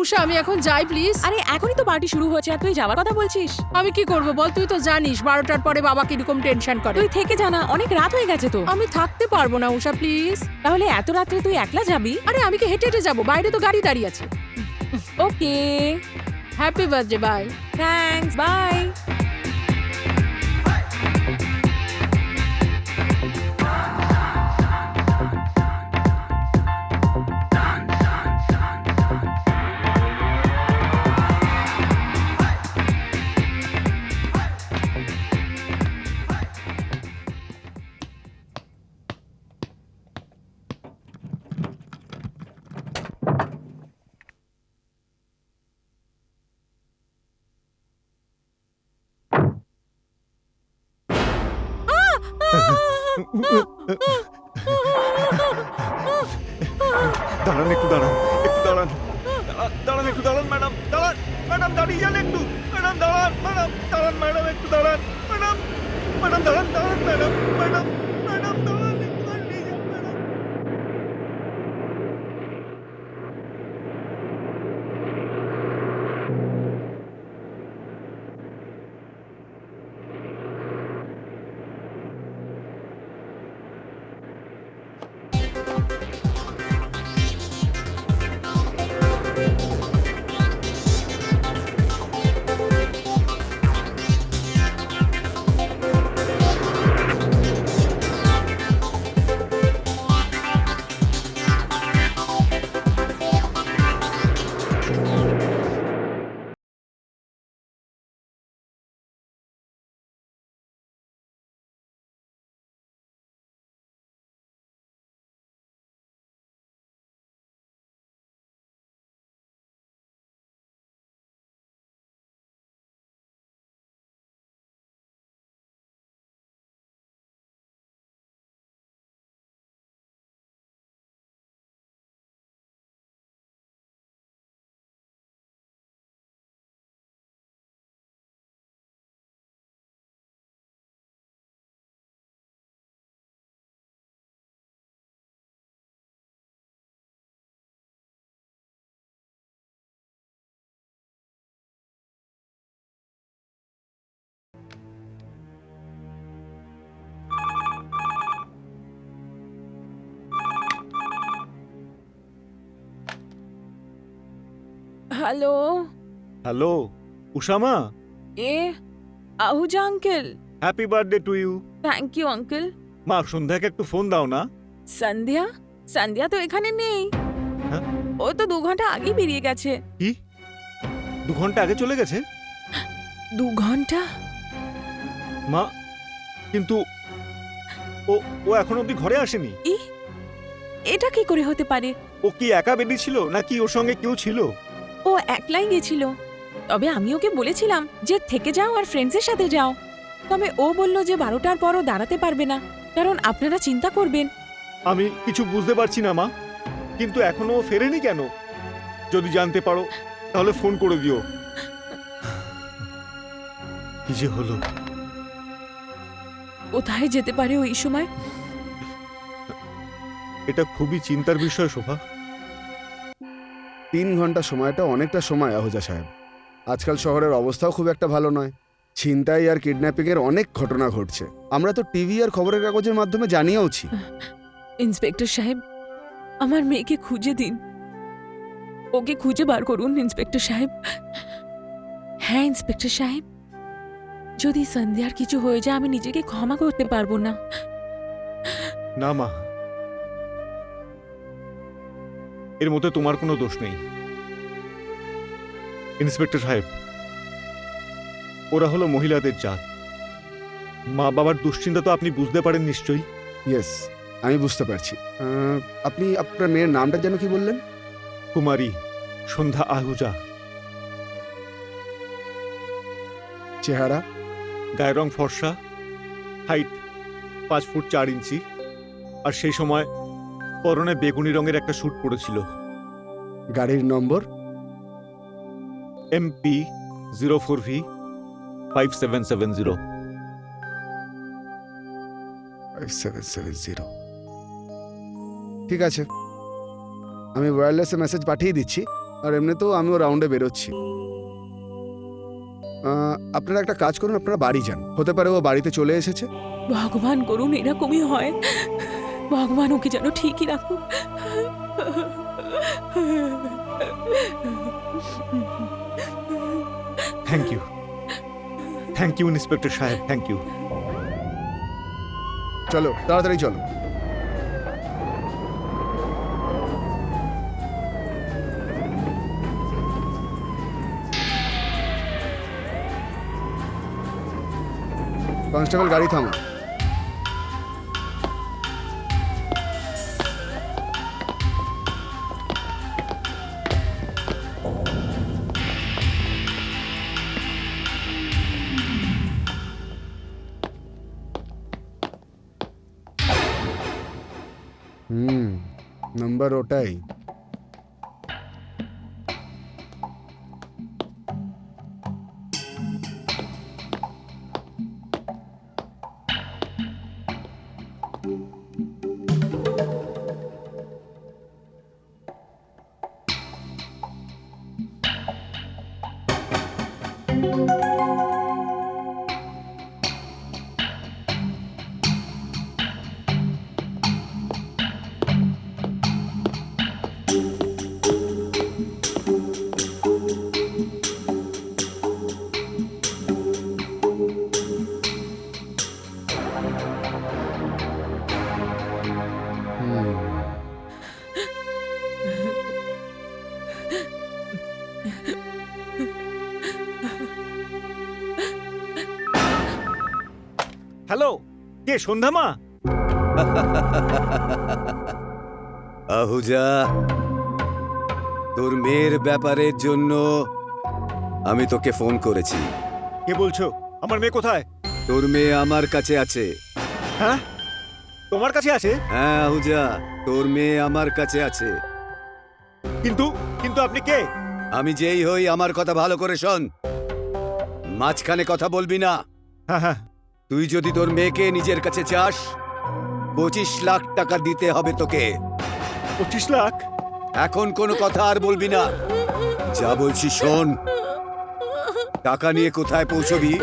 উষা আমি এখন যাই প্লিজ। আরে এখনই তো পার্টি শুরু হচ্ছে আর তুই যাওয়ার কথা বলছিস। আমি কি করব বল, তুই তো জানিস 12টার পরে বাবা কিরকম টেনশন করে। তুই থেকে জানা, অনেক রাত হয়ে গেছে তো। আমি থাকতে পারবো না উষা প্লিজ। তাহলে এত রাত্রে তুই একলা যাবি? আরে আমি কি হেঁটে হেঁটে যাবো? বাইরে তো গাড়ি দাঁড়িয়ে আছে। Okay, happy birthday, bye. Thanks, bye. দাঁড়ান একটু, দাঁড়ান একটু, দাঁড়ান দাঁড়ান একটু, দাঁড়ান ম্যাডাম, দাঁড়ান ম্যাডাম, দাঁড়িয়ে যান একটু ম্যাডাম, দাঁড়ান ম্যাডাম, দাঁড়ান ম্যাডাম, একটু দাঁড়ান ম্যাডাম, ম্যাডাম দাঁড়ান, দাঁড়ান ম্যাডাম, ম্যাডাম ম্যাডাম দাঁড়ান, একটু দাঁড়িয়ে যান ম্যাডাম। হ্যালো, হ্যালো উষামা, এ Ahuja uncle. Happy birthday to you. Thank you uncle. মা সন্ধ্যাকে একটু ফোন দাও না। সন্ধ্যা? সন্ধ্যা তো এখানে নেই। হ্যাঁ? ও তো 2 ঘন্টা আগেই বেরিয়ে গেছে। কি 2 ঘন্টা আগে চলে গেছে? 2 ঘন্টা? মা কিন্তু ও ও এখন অব্দি ঘরে আসেনি। ই, এটা কি করে হতে পারে? ও কি একা বেরিয়েছিল নাকি ওর সঙ্গে কেউ ছিল? ও একলাই গেছিল। তবে আমি ওকে বলেছিলাম যে থেকে যাও আর ফ্রেন্ডসের সাথে যাও। তবে ও বলল যে 12টার পরও দাঁড়াতে পারবে না, কারণ আপনারা চিন্তা করবেন। আমি কিছু বুঝতে পারছি না মা, কিন্তু এখনো ও ফেরেনি কেন? যদি জানতে পারো তাহলে ফোন করে দিও। কি যে হলো? কোথায় যেতে পারে ওই সময়? এটা খুবই চিন্তার বিষয় শোভা। 3 ঘন্টা সময়টা অনেকটা সময় আহুজা সাহেব। আজকাল শহরের অবস্থাও খুব একটা ভালো নয়। ছিনতাই আর কিডন্যাপিং এর অনেক ঘটনা ঘটছে। আমরা তো টিভি আর খবরের কাগজের মাধ্যমে জানিয়েওছি। ইন্সপেক্টর সাহেব, আমার মেয়েকে খুঁজে দিন। ওকে খুঁজে বার করুন ইন্সপেক্টর সাহেব। হ্যাঁ ইন্সপেক্টর সাহেব, যদি সন্ধ্যার কিছু হয়ে যায় আমি নিজেকে ক্ষমা করতে পারবো না। না মা, এর মধ্যে তোমার কোনো দোষ নেই। ইন্সপেক্টর সাহেব, ওরা হলো মহিলাদের জাত। মা বাবার দুশ্চিন্তা তো আপনি বুঝতে পারেন নিশ্চয়ই। ইয়েস, আমি বুঝতে পারছি। আপনি আপনার মেয়ের নামটা যেন কি বললেন? কুমারী সন্ধ্যা আহুজা। চেহারা? গায়ের রং ফর্সা, হাইট 5 ফুট 4 ইঞ্চি, আর সেই সময় পরনে বেগুনি রঙের একটা স্যুট পরেছিল। গাড়ির নম্বর? MP 04V 5770। 5770। ঠিক আছে, আমি ওয়্যারলেসে মেসেজ পাঠিয়ে দিচ্ছি। আর এমনিতেও আমিও রাউন্ডে বেরোচ্ছি। আপনারা একটা কাজ করুন, আপনারা বাড়ি যান, হতে পারে ও বাড়িতে চলে এসেছে। ভগবান করুন এরকমই হয়, ভগবান ওকে যেন ঠিকই রাখুন। থ্যাংক ইউ ইন্সপেক্টর সাহেব, থ্যাংক ইউ। চলো তাড়াতাড়ি চলো। কনস্টেবল গাড়ি থামো। নাম্বার ওটাই। হ্যালো, কে সন্ধ্যা মা? আহুজা, তোর মেয়ের ব্যাপারের জন্য আমি তোকে ফোন করেছি। কে বলছো? আমার মেয়ে কোথায়? তোর মেয়ে আমার কাছে আছে। হ্যাঁ, তোমার কাছে আছে? হ্যাঁ আহুজা, তোর মেয়ে আমার কাছে আছে। কিন্তু কিন্তু আপনি কে? আমি যেই হই আমার কথা ভালো করে শোন, মাঝখানে কথা বলবি না। হ্যাঁ হ্যাঁ, তুই যদি তোর মেয়েকে নিজের কাছে চাস, 25 লাখ টাকা দিতে হবে তোকে। 25 লাখ? এখন কোনো কথা আর বলবি না, যা বলছি শোন। টাকা নিয়ে কোথায় পৌঁছবি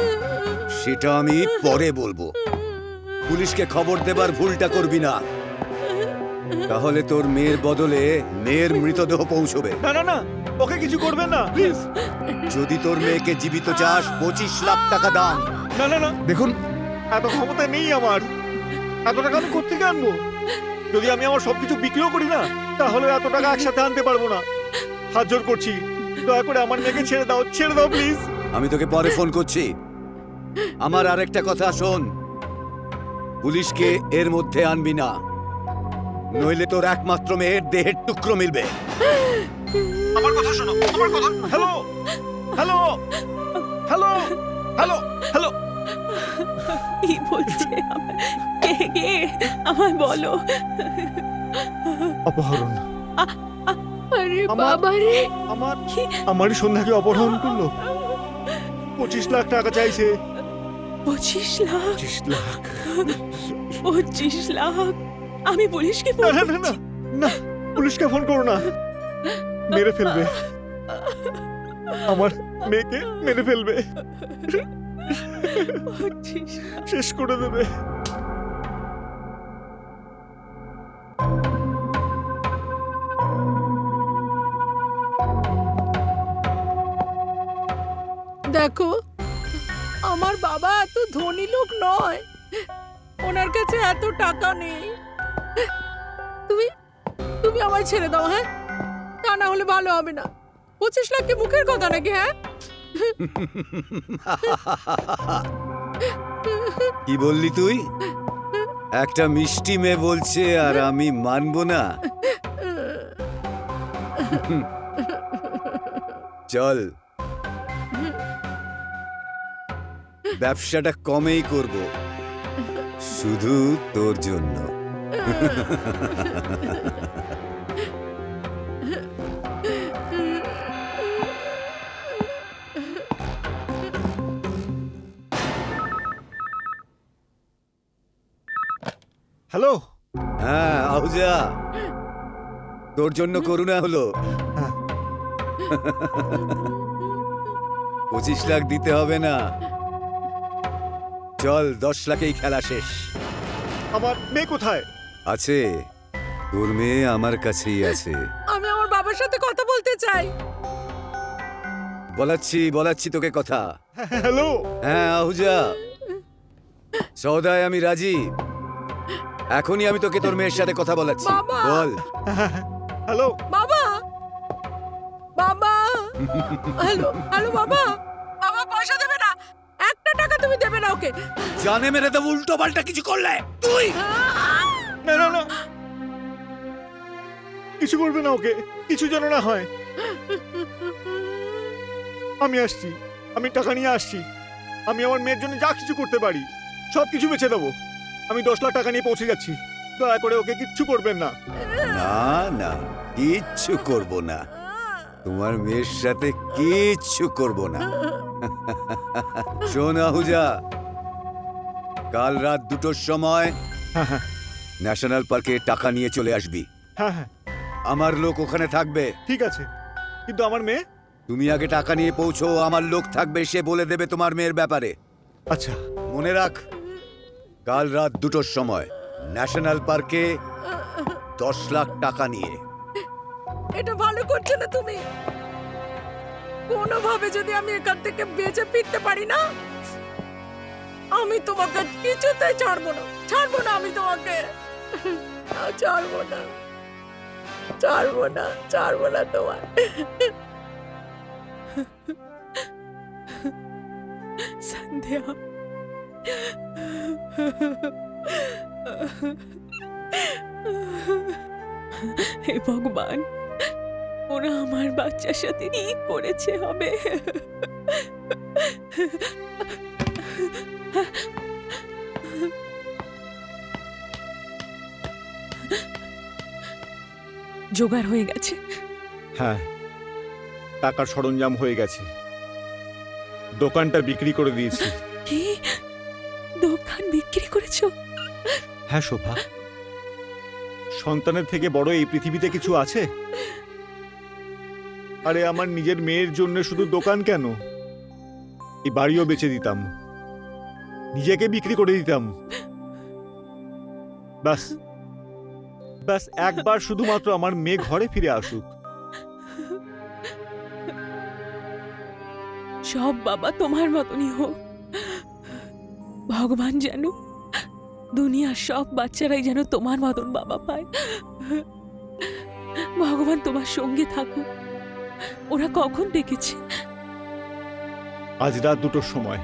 সেটা আমি পরে বলবো। পুলিশকে খবর দেবার ভুলটা করবি না, তাহলে তোর মেয়ের বদলে মেয়ের মৃতদেহ পৌঁছবে। না না না, ওকে কিছু করবেন না প্লিজ। যদি তোর মেয়েকে জীবিত চাস, 25 লাখ টাকা দাম। না না না, দেখুন, এত ক্ষমতা নেই আমার। এত টাকা আমি কোত্থেকে আনবো? যদি আমি আমার সবকিছু বিক্রিও করি না, তাহলে এত টাকা একসাথে আনতে পারবো না। হাত জোর করছি, দয়া করে আমার মেয়েকে ছেড়ে দাও, ছেড়ে দাও প্লিজ। আমি তোকে পরে ফোন করছি। আমার আরেকটা কথা শোন, পুলিশকে এর মধ্যে আনবি না, নইলে তোর একমাত্র মেয়ের দেহের টুকরো মিলবে। আমার কথা শোনো, আমার কথা। Hello hello hello hello hello. কি বলছে? কে কে আমায় বলো। অপহরণ। আরে আমার- বাবা রে, আমারই সন্ধ্যাকে অপহরণ করলো। 25 লাখ টাকা চাইছে। 25 লাখ? 25 লাখ? 25 লাখ? আমি পুলিশকে না ফোন না না না করছি। না, পুলিশকে ফোন করো না, মেরে ফেলবে। আমার মেয়েকে মেরে ফেলবে, 25 লাখ? শেষ করে দেবে। দেখো, আমার বাবা এত ধনী লোক নয়, ওনার কাছে এত টাকা নেই। তুমি তুমি আমায় ছেড়ে দাও, হ্যাঁ? তা না হলে ভালো হবে না। 25 লাখ কি মুখের কথা নাকি? হ্যাঁ, কি বললি তুই? একটা মিষ্টি মেয়ে বলছে আর আমি মানবো না? চল, ব্যবসাটা কমেই করব, শুধু তোর জন্য। হ্যালো। হ্যাঁ আহুজা, তোর জন্য করুণা হলো। 25 লাখ দিতে হবে না, চল 10 লাখেই খেলা শেষ। আমার মেয়ে কোথায়? আছে, তোর মেয়ে আমার কাছেই আছে। আমি আমার বাবার সাথে কথা বলতে চাই। বলাচ্ছি তোকে কথা। হ্যালো। হ্যাঁ আহুজা, সৌদায় আমি রাজি। এখনই আমি তোকে তোর মেয়ের সাথে কথা বলাচ্ছি। বাবা! বল। হ্যালো। বাবা, বাবা, হ্যালো হ্যালো বাবা, বাবা পয়সা দেবে না, 1 টাকা তুমি দেবে না ওকে। জানে মেরে দেবো উল্টো পাল্টা কিছু করলে তুই। না না না, কিছু করবে না ওকে, কিছু যেন না হয়। আমি আসছি, আমি টাকা নিয়ে আসছি। আমি আমার মেয়ের জন্য যা কিছু করতে পারি সব কিছু বেঁচে দেবো। আমি 10 লাখ টাকা নিয়ে পৌঁছে যাচ্ছি, দয়া করে ওকে কিচ্ছু করবেন না। না না, কিচ্ছু করব না, তোমার মেয়ের সাথে কিচ্ছু করব না। শোন আহুজা, কাল রাত 2টোর সময় হ্যাঁ হ্যাঁ ন্যাশনাল পার্কে টাকা নিয়ে চলে আসবি। হ্যাঁ হ্যাঁ আমার লোক ওখানে থাকবে। ঠিক আছে, কিন্তু আমার মেয়ে? তুমি আগে টাকা নিয়ে পৌঁছো, আমার লোক থাকবে, সে বলে দেবে তোমার মেয়ের ব্যাপারে। আচ্ছা। মনে রাখ, কাল রাত 2টোর সময় ন্যাশনাল পার্কে 10 লাখ টাকা নিয়ে। এটা ভালো করছো না তুমি। কোনোভাবে যদি আমি এখান থেকে বেঁচে ফিরতে পারি না, আমি তোমাকে কিছুতেই ছাড়বো না, ছাড়বো না আমি তোমাকে, ছাড়বো না, ছাড়বো না, ছাড়বো না তোমার। সন্ধ্যা, হে ভগবান, ওরা আমার বাচ্চার সাথে কি করেছে হবে। জোগাড় হয়ে গেছে। হ্যাঁ, টাকার সরঞ্জাম হয়ে গেছে, দোকানটা বিক্রি করে দিয়েছি। কি, দোকান বিক্রি করেছো? হ্যাঁ শোভা, সন্তানের থেকে বড় এই পৃথিবীতে কিছু আছে? আরে আমার নিজের মেয়ের জন্য শুধু দোকান কেন, এই বাড়িও বেচে দিতাম, নিজেকে বিক্রি করে দিতাম। ব্যাস ব্যাস একবার শুধুমাত্র আমার মেয়ে ঘরে ফিরে আসুক। সব বাবা তোমার মতনই হোক। ভগবান যেন দুনিয়ার সব বাচ্চারাই যেন তোমার মতন বাবা পায়। ভগবান তোমার সঙ্গে থাকুক। ওরা কখন দেখেছে? আজ রাত 2টোর সময়।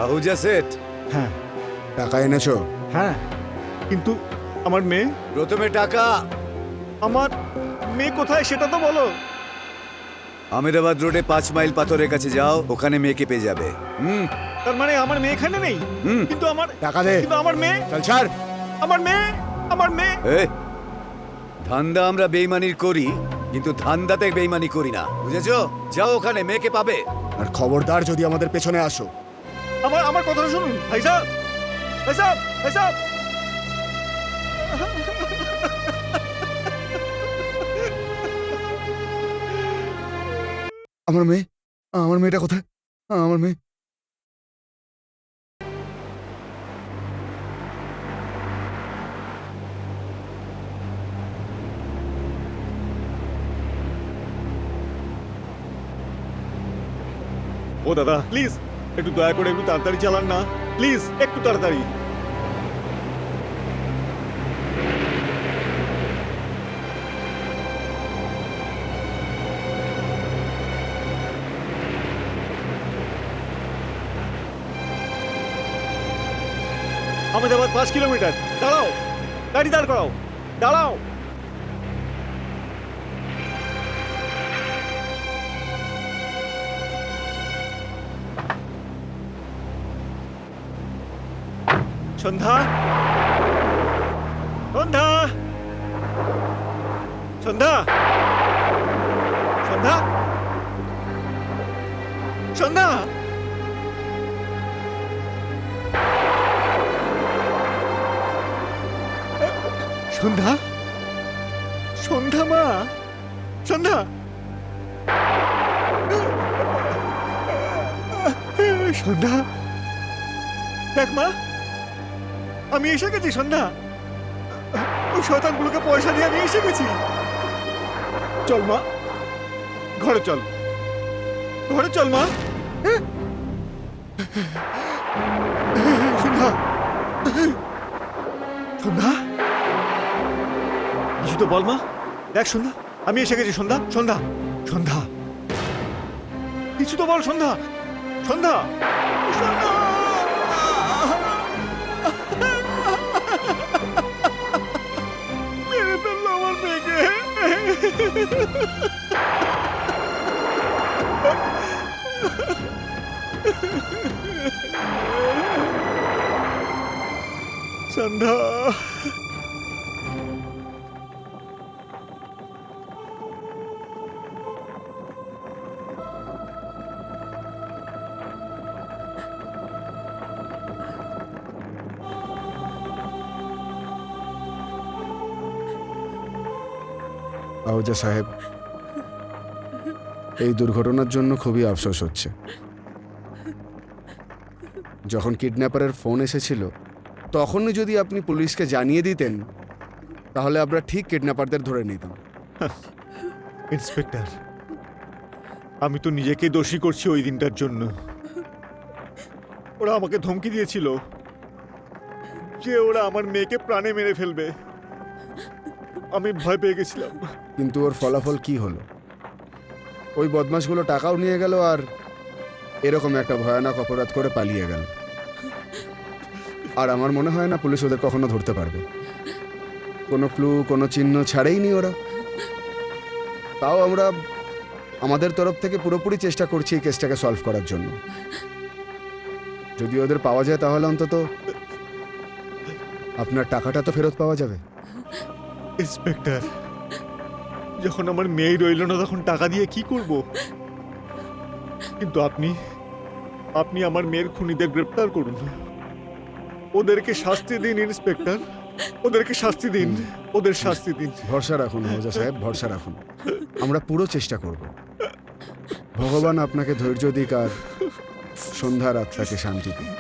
আহুজা সেট, হ্যাঁ টাকা এনেছো? হ্যাঁ, কিন্তু আমার মেয়ে? প্রথমে টাকা। আমার মেয়ে কোথায় সেটা তো বলো। আমেদাবাদ রোডে 5 মাইল পাথরের কাছে যাও, ওখানে মেয়েকে পেয়ে যাবে। তার মানে আমার মেয়ে এখানে নেই? হুম। কিন্তু আমার টাকা দে। কিন্তু আমার মেয়ে, চল ছাড়। আমার মেয়ে, আমার মেয়ে। এ, ধান্দা আমরা বেইমানির করি, কিন্তু ধান্দাতে বেইমানি করি না, বুঝেছো? যাও ওখানে মেয়েকে পাবে। আর খবরদার যদি আমাদের পেছনে আসো। আমার আমার কথাটা শুনুন ভাই সাহেব, ভাই সাহেব, ভাই সাহেব। আমার মেয়ে, আমার মেয়েটা কোথায়? আমার মেয়ে। ও দাদা প্লিজ একটু দয়া করে একটু তাড়াতাড়ি চালান না, প্লিজ একটু তাড়াতাড়ি। আহমেদাবাদ 5 কিলোমিটার। দাঁড়াও, গাড়ি দাঁড় করাও, দাঁড়াও। সন্ধ্যা, সন্ধ্যা, সন্ধ্যা, সন্ধ্যা, সন্ধ্যা। সন্ধ্যা, সন্ধ্যা মা, সন্ধ্যা, সন্ধ্যা, দেখ মা, আমি এসে গেছি। সন্ধ্যা, ওই শয়তানগুলোকে পয়সা দিয়ে আমি এসে গেছি। চল মা, ঘরে চল, ঘরে চল মা। সন্ধ্যা, সন্ধ্যা, কিছু তো বল মা। দেখ সন্ধ্যা, আমি এসে গেছি। সন্ধ্যা, সন্ধ্যা, সন্ধ্যা, কিছু তো বল। সন্ধ্যা, সন্ধ্যা, সন্ধ্যা। মেরে ফেললো আমার মেয়েকে। সন্ধ্যা, আহুজা সাহেব, এই দুর্ঘটনার জন্য খুবই আফসোস হচ্ছে। যখন কিডন্যাপারের ফোন এসেছিল তখনই যদি আপনি পুলিশকে জানিয়ে দিতেন তাহলে আমরা ঠিক কিডন্যাপারদের ধরে নিতাম। ইন্সপেক্টর, আমি তো নিজেকে দোষী করছি ওই দিনটার জন্য। ওরা আমাকে ধমকি দিয়েছিল যে ওরা আমার মেয়েকে প্রাণে মেরে ফেলবে। আমি ভয় পেয়ে গেছিলাম। কিন্তু ওর ফলাফল কি হলো? ওই বদমাশগুলো টাকাও নিয়ে গেল আর এরকম একটা ভয়ানক অপরাধ করে পালিয়ে গেল। আর আমার মনে হয় না পুলিশ ওদের কখনো ধরতে পারবে। কোনো ক্লু, কোনো চিহ্ন ছাড়েইনি ওরা। তাও আমরা আমাদের তরফ থেকে পুরোপুরি চেষ্টা করছি এই কেসটাকে সলভ করার জন্য। যদি ওদের পাওয়া যায় তাহলে অন্তত আপনার টাকাটা তো ফেরত পাওয়া যাবে। ইন্সপেক্টর, যখন আমার মেয়ে রইল না তখন টাকা দিয়ে কি করব? কিন্তু আপনি আমার মেয়ের খুনিদের গ্রেপ্তার করুন, ওদেরকে শাস্তি দিন। ইন্সপেক্টর, ওদেরকে শাস্তি দিন, ওদের শাস্তি দিন। ভরসা রাখুন মৌজা সাহেব, ভরসা রাখুন। আমরা পুরো চেষ্টা করব। ভগবান আপনাকে ধৈর্য দিক আর সন্ধ্যার আত্মাকে শান্তি দিন।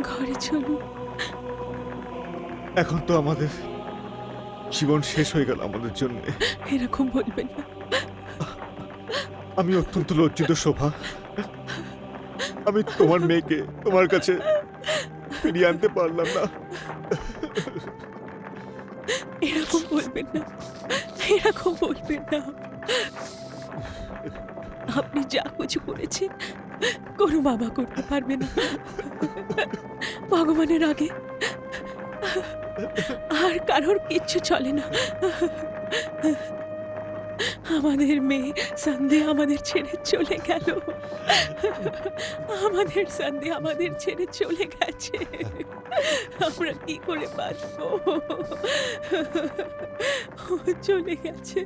ঘরে চলুন। এখন তো আমাদের জীবন শেষ হয়ে গেল আমাদের জন্য। এরকম বলবেন না। আমি অত্যন্ত লজ্জিত শোভা। আমি তোমার মেয়েকে তোমার কাছে ফিরিয়ে আনতে পারলাম না। এরকম বলবেন না, এরকম বলবেন না। আপনি যা কিছু করেছেন কোনো বাবা করতে পারবে না। ভগবানের আগে আর কারোর কিচ্ছু চলে না। আমাদের মেয়ে সন্ধে আমাদের ছেড়ে চলে গেল। আমাদের সন্ধে আমাদের ছেড়ে চলে গেছে। আমরা কি করে বাঁচবো? ও চলে গেছে।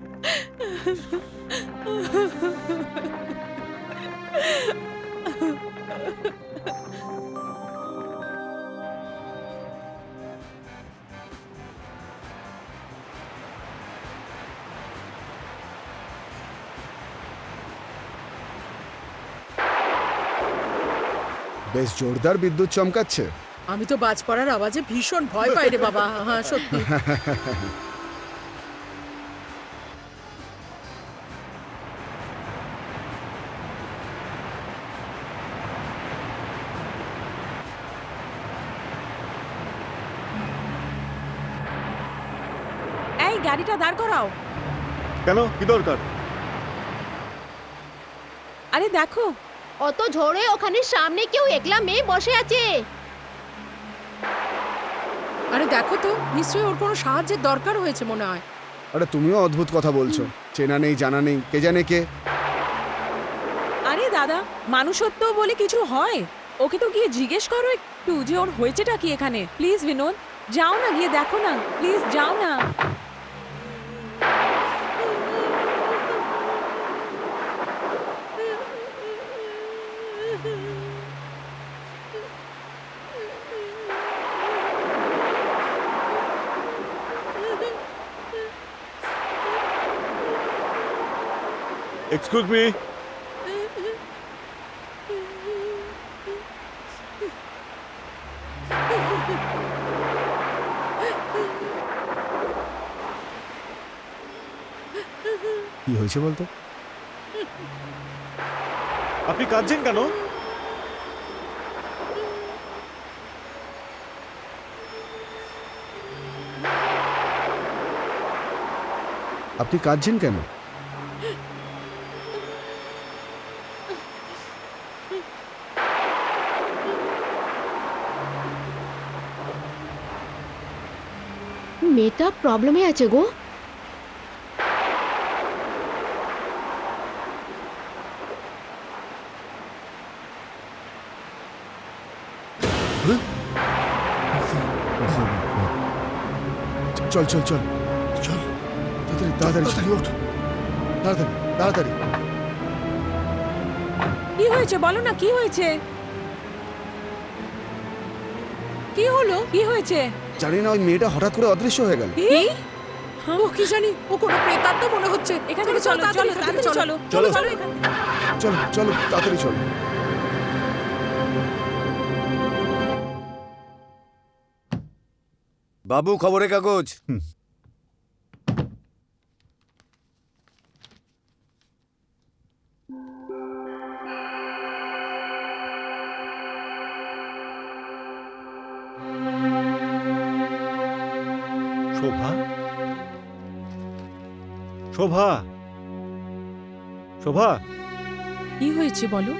বেশ জোরদার বিদ্যুৎ চমকাচ্ছে। আমি তো বাজ পড়ার আওয়াজে ভীষণ ভয় পাই রে বাবা। হ্যাঁ সত্যি। এই গাড়িটা দাঁড় করাও। কেন, কি দরকার? আরে দেখো, অত ঝড়ে ওখানে সামনে কেউ একলা মেয়ে বসে আছে। আরে দেখো তো, নিশ্চয়ই ওর কোনো সাহায্যের দরকার হয়েছে মনে হয়। আরে তুমিও অদ্ভুত কথা বলছো। চেনা নেই জানা নেই, কে জানে কে। আরে দাদা, মানুষত্ব বলে কিছু হয়? ওকে তো গিয়ে জিজ্ঞেস করো একটু যে ওর হয়েছেটা কি এখানে। প্লিজ বিনোদ, যাও না, গিয়ে দেখো না, প্লিজ যাও না। Excuse me. কি হয়েছে বলতো? আপনি কাঁদছেন কেন? আপনি কাঁদছেন কেন? মেয়েটা প্রবলেমে আছে গো। চল চল চল চল, তাড়াতাড়ি তাড়াতাড়ি ওঠ, তাড়াতাড়ি তাড়াতাড়ি। কি হয়েছে বলো না, কি হয়েছে? কি হলো? কি হয়েছে? জানি না, ওই মেয়েটা হঠাৎ করে অদৃশ্য হয়ে গেল। কি? ও কি জানি, ও কোনো প্রেতাত্ম মনে হচ্ছে। এখান থেকে চলো, চলো, তাড়াতাড়ি চলো, চলো। চলো এখান থেকে। চলো চলো তাড়াতাড়ি চলো। বাবু, খবরের কাগজ। শোভা, শোভা, শোভা, কি হয়েছে বলো?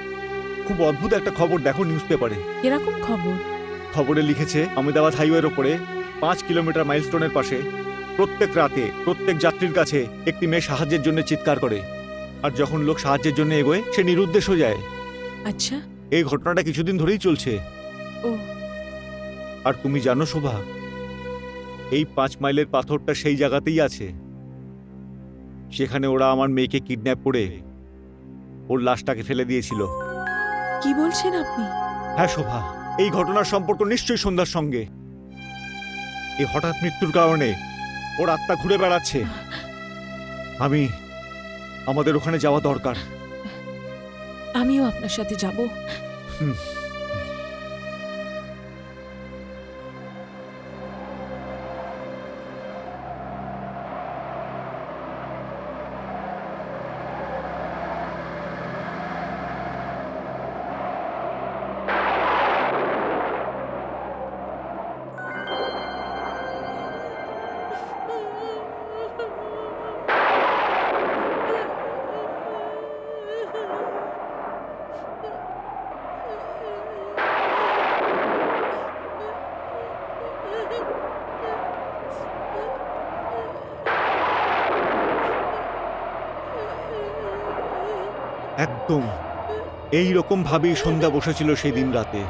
খুব অদ্ভুত একটা খবর দেখো নিউজ পেপারে। এরকম খবর? খবরে লিখেছে আহমেদাবাদ হাইওয়ের ওপরে 5 কিলোমিটার মাইলস্টোনের পাশে প্রত্যেক রাতে প্রত্যেক যাত্রীর কাছে একটি মেয়ে সাহায্যের জন্য চিৎকার করে, আর যখন লোক সাহায্যের জন্য এগোয় সে নিরুদ্দেশ হয়ে যায়। আচ্ছা। এই ঘটনাটা কিছুদিন ধরেই চলছে। ও, আর তুমি জানো শোভা, এই 5 মাইলের পাথরটা সেই জায়গাতেই আছে সেখানে ওরা আমার মেয়েকে কিডন্যাপ করে ওর লাশটাকে ফেলে দিয়েছিল। কি বলছেন আপনি? হ্যাঁ শোভা, এই ঘটনার সম্পর্ক নিশ্চয়ই সন্ধ্যার সঙ্গে। এই হঠাৎ মৃত্যুর কারণে ওর আত্মা ঘুরে বেড়াচ্ছে। আমাদের ওখানে যাওয়া দরকার। আমিও আপনার সাথে যাব। হুম। একদম এই রকম ভাবেই সন্ধ্যা বসেছিল সেই দিন রাতে।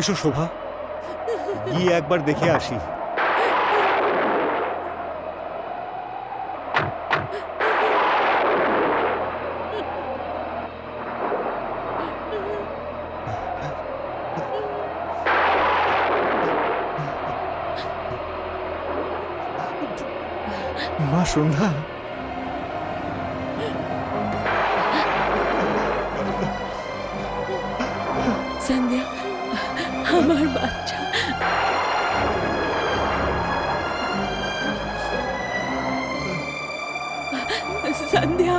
এসো শোভা, গিয়ে একবার দেখে আসি। মা সন্ধ্যা, সন্ধ্যা, আমার বাচ্চা। সন্ধ্যা,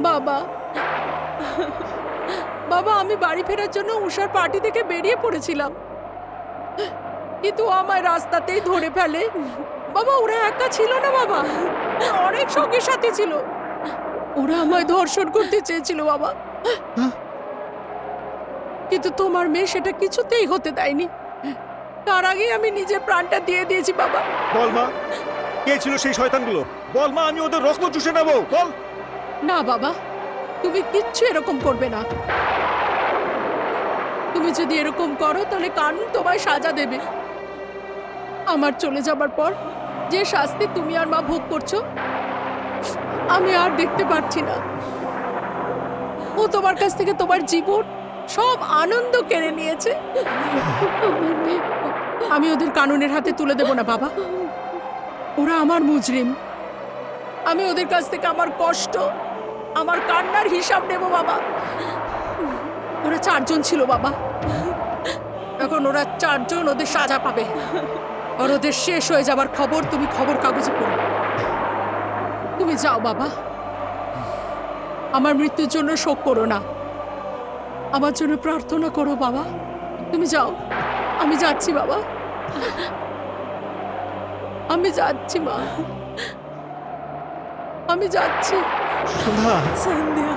বাবা, বাবা, আমি বাড়ি ফেরার জন্য উষার পার্টি থেকে বেরিয়ে পড়েছিলাম, কিন্তু ও আমায় রাস্তাতেই ধরে ফেলে। বাবা, ওরা একা ছিল না বাবা, ওরা অনেক সঙ্গে সাথে ছিল। ওরা আমায় ধর্ষণ করতে চেয়েছিল বাবা, কিন্তু তোমার মেয়ে সেটা কিছুতেই হতে দেয়নি। তার আগে আমি নিজের প্রাণটা দিয়ে দিয়েছি বাবা। বল মা, কে ছিল সেই শয়তানগুলো? বল মা, আমি ওদের রক্ত চুষে নেবো। বল। না বাবা, তুমি কিচ্ছু এরকম করবে না। তুমি যদি এরকম করো তাহলে কানুন তোমায় সাজা দেবে। আমার চলে যাবার পর যে শাস্তি তুমি আর মা ভোগ করছো, আমি আর দেখতে পারছি না। ও তোমার কাছ থেকে তোমার জীবন, সব আনন্দ কেড়ে নিয়েছে। আমি ওদের কানুনের হাতে তুলে দেব না বাবা। ওরা আমার মুজরিম। আমি ওদের কাছ থেকে আমার কষ্ট, আমার কান্নার হিসাব নেব বাবা। ওরা 4 জন ছিল বাবা, এখন ওরা 4 জন ওদের সাজা পাবে। আর ওদের শেষ হয়ে যাবার খবর তুমি খবর কাগজে পড়ো। তুমি যাও বাবা, আমার মৃত্যুর জন্য শোক করো না, আমার জন্য প্রার্থনা করো বাবা। তুমি যাও, আমি যাচ্ছি বাবা, আমি যাচ্ছি মা, আমি যাচ্ছি। সন্ধ্যা, সন্ধ্যা,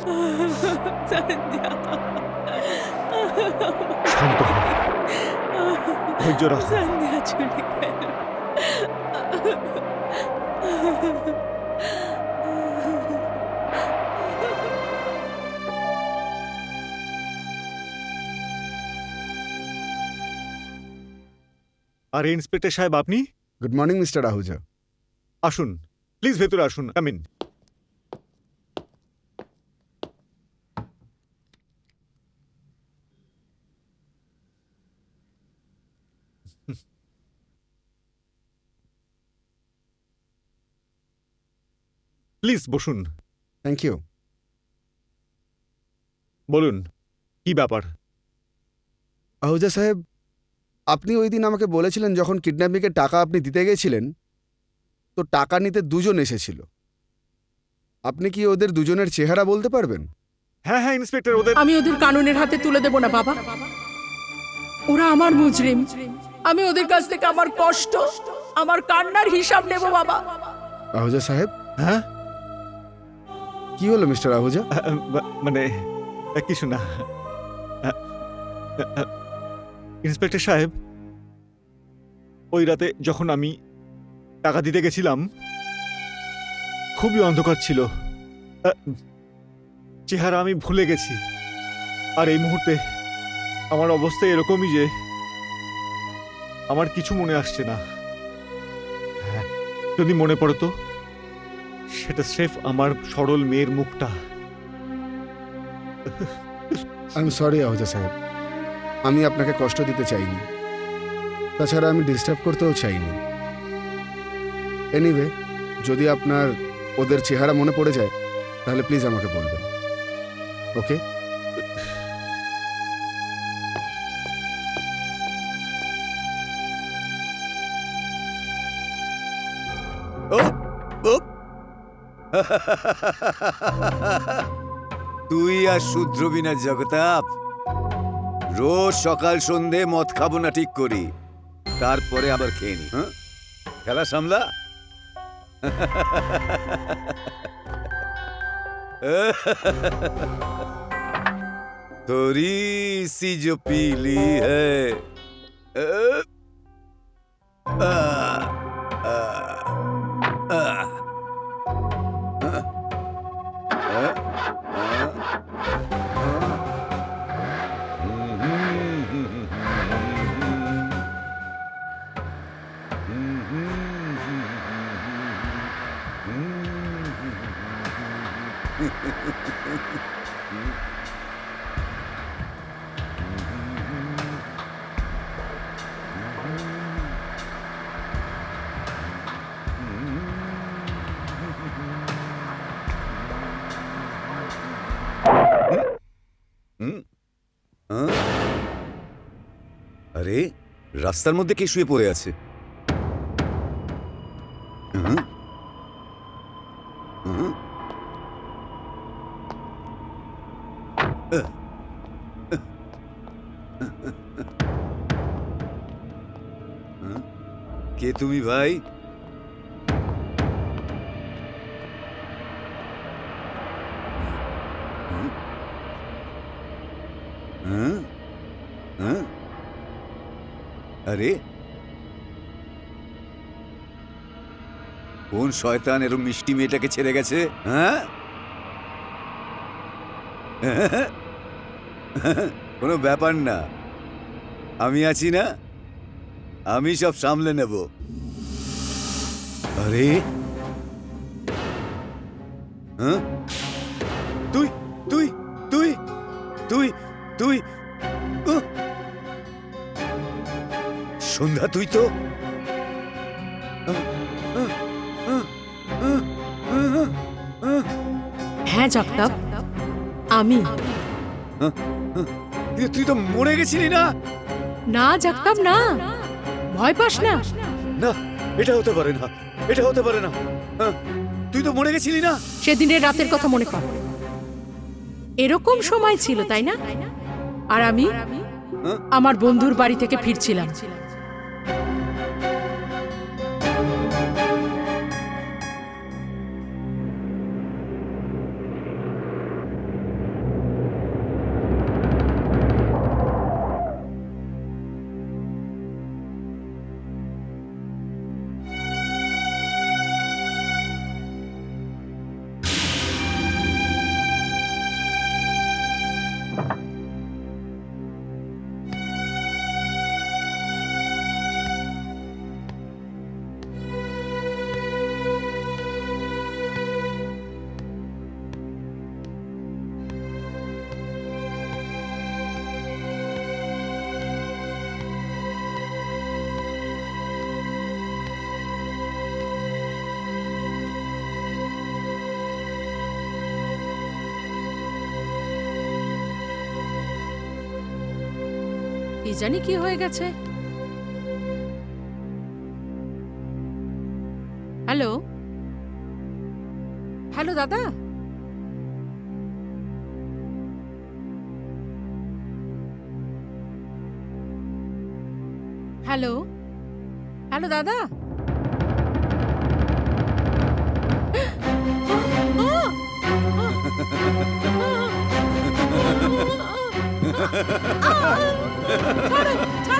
সন্ধ্যা, শান্ত হ, ধৈর্য রাখ। সন্ধ্যা চলে গেল। আরে ইন্সপেক্টর সাহেব, আপনি? Good morning mister Ahuja. আসুন প্লিজ, ভেতরে আসুন, কাম ইন। প্লিজ বসুন। Thank you. বলুন, কি ব্যাপার? আহুজা সাহেব, আপনি ওই দিন আমাকে বলেছিলেন যখন কিডন্যাপিংয়ের টাকা আপনি দিতে গেছিলেন, তো টাকা নিতে 2 জন এসেছিল। আপনি কি ওদের 2 জনের চেহারা বলতে পারবেন? হ্যাঁ হ্যাঁ ইন্সপেক্টর, ওদের আমি ওদের কানুনের হাতে তুলে দেব না বাবা। ওরা আমার মুজরিম। আমি ওদের কাছ থেকে আমার কষ্ট, আমার কান্নার হিসাব নেব বাবা। আহুজা সাহেব, হ্যাঁ কি হলো মিস্টার আহুজা? মানে কিছু না। ইন্সপেক্টর সাহেব, ওই রাতে যখন আমি টাকা দিতে গেছিলাম, খুবই অন্ধকার ছিল, চেহারা আমি ভুলে গেছি। আর এই মুহূর্তে আমার অবস্থা এরকমই যে আমার কিছু মনে আসছে না। হ্যাঁ, যদি মনে পড়ে তো সেটা স্রেফ আমার সরল মেয়ের মুখটা। আই এম সরি আহুজা সাহেব, আমি আপনাকে কষ্ট দিতে চাইনি, তাছাড়া আমি ডিস্টার্ব করতেও চাইনি। এনিওয়ে, যদি আপনার ওদের চেহারা মনে পড়ে যায় তাহলে প্লিজ আমাকে বলবেন, ওকে? তুই আর শুদ্রবি না জগতাপ। রোজ সকাল সন্ধে মদ খাবো না ঠিক করি, তারপরে আবার খেয়ে নি। হ্যাঁ, খেলা সামলা। थोड़ी सी जो पीली है, आ, आ, आ, হ্যাঁ? আরে রাস্তার মধ্যে কে শুয়ে পড়ে আছে? হুম? হুম? হুম? কে তুমি ভাই? হুম? হুম? হুম? আরে কোন শয়তান এরকম মিষ্টি মেয়েটাকে ছেড়ে গেছে? হ্যাঁ, কোনো ব্যাপার না, আমি আছি না, আমি সব সামলে নেব। আরে হ্যাঁ, তুই তুই তুই তুই তুই উহ! সন্ধ্যা তুই তো হ্যাঁ জগতাপ, আমি। তুই তো মরে গেছিলি না? না জগতাপ না, ভয় পাস না। না, এটা হতে পারে না, এটা হতে পারে না। হ্যাঁ, তুই তো মরে গেছিলি না? সেদিনের রাতের কথা মনে কর, এরকম সময় ছিল তাই না? আর আমি হ্যাঁ? আমার বন্ধুর বাড়ি থেকে ফিরছিলাম। কি জানি কি হয়ে গেছে। হ্যালো, হ্যালো দাদা, হ্যালো, হ্যালো দাদা।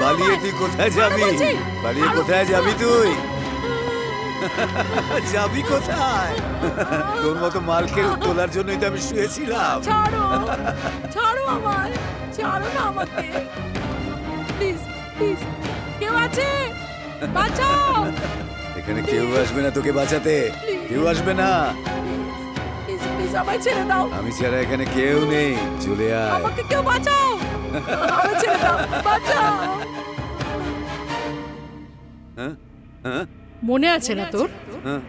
পালিয়ে তুই কোথায় যাবি? বলছি। পালিয়ে কোথায় যাবি তুই? যাবি কোথায়? তোর মতো মালকে তোলার জন্যই তো আমি শুয়েছিলাম। ছাড়ো, ছাড়ো আমায়, ছাড়ো না আমাকে, প্লিজ প্লিজ, কেউ আছে, বাঁচাও, এখানে কেউ আসবে না তোকে বাঁচাতে, কেউ আসবে না। প্লিজ প্লিজ আমায় ছেড়ে দাও, আমি ছাড়া এখানে কেউ নেই, চলে আয়। আমাকে কেউ বাঁচাও, আমায় ছেড়ে দাও, বাঁচাও। হ্যাঁ হ্যাঁ মনে আছে না তোর? হ্যাঁ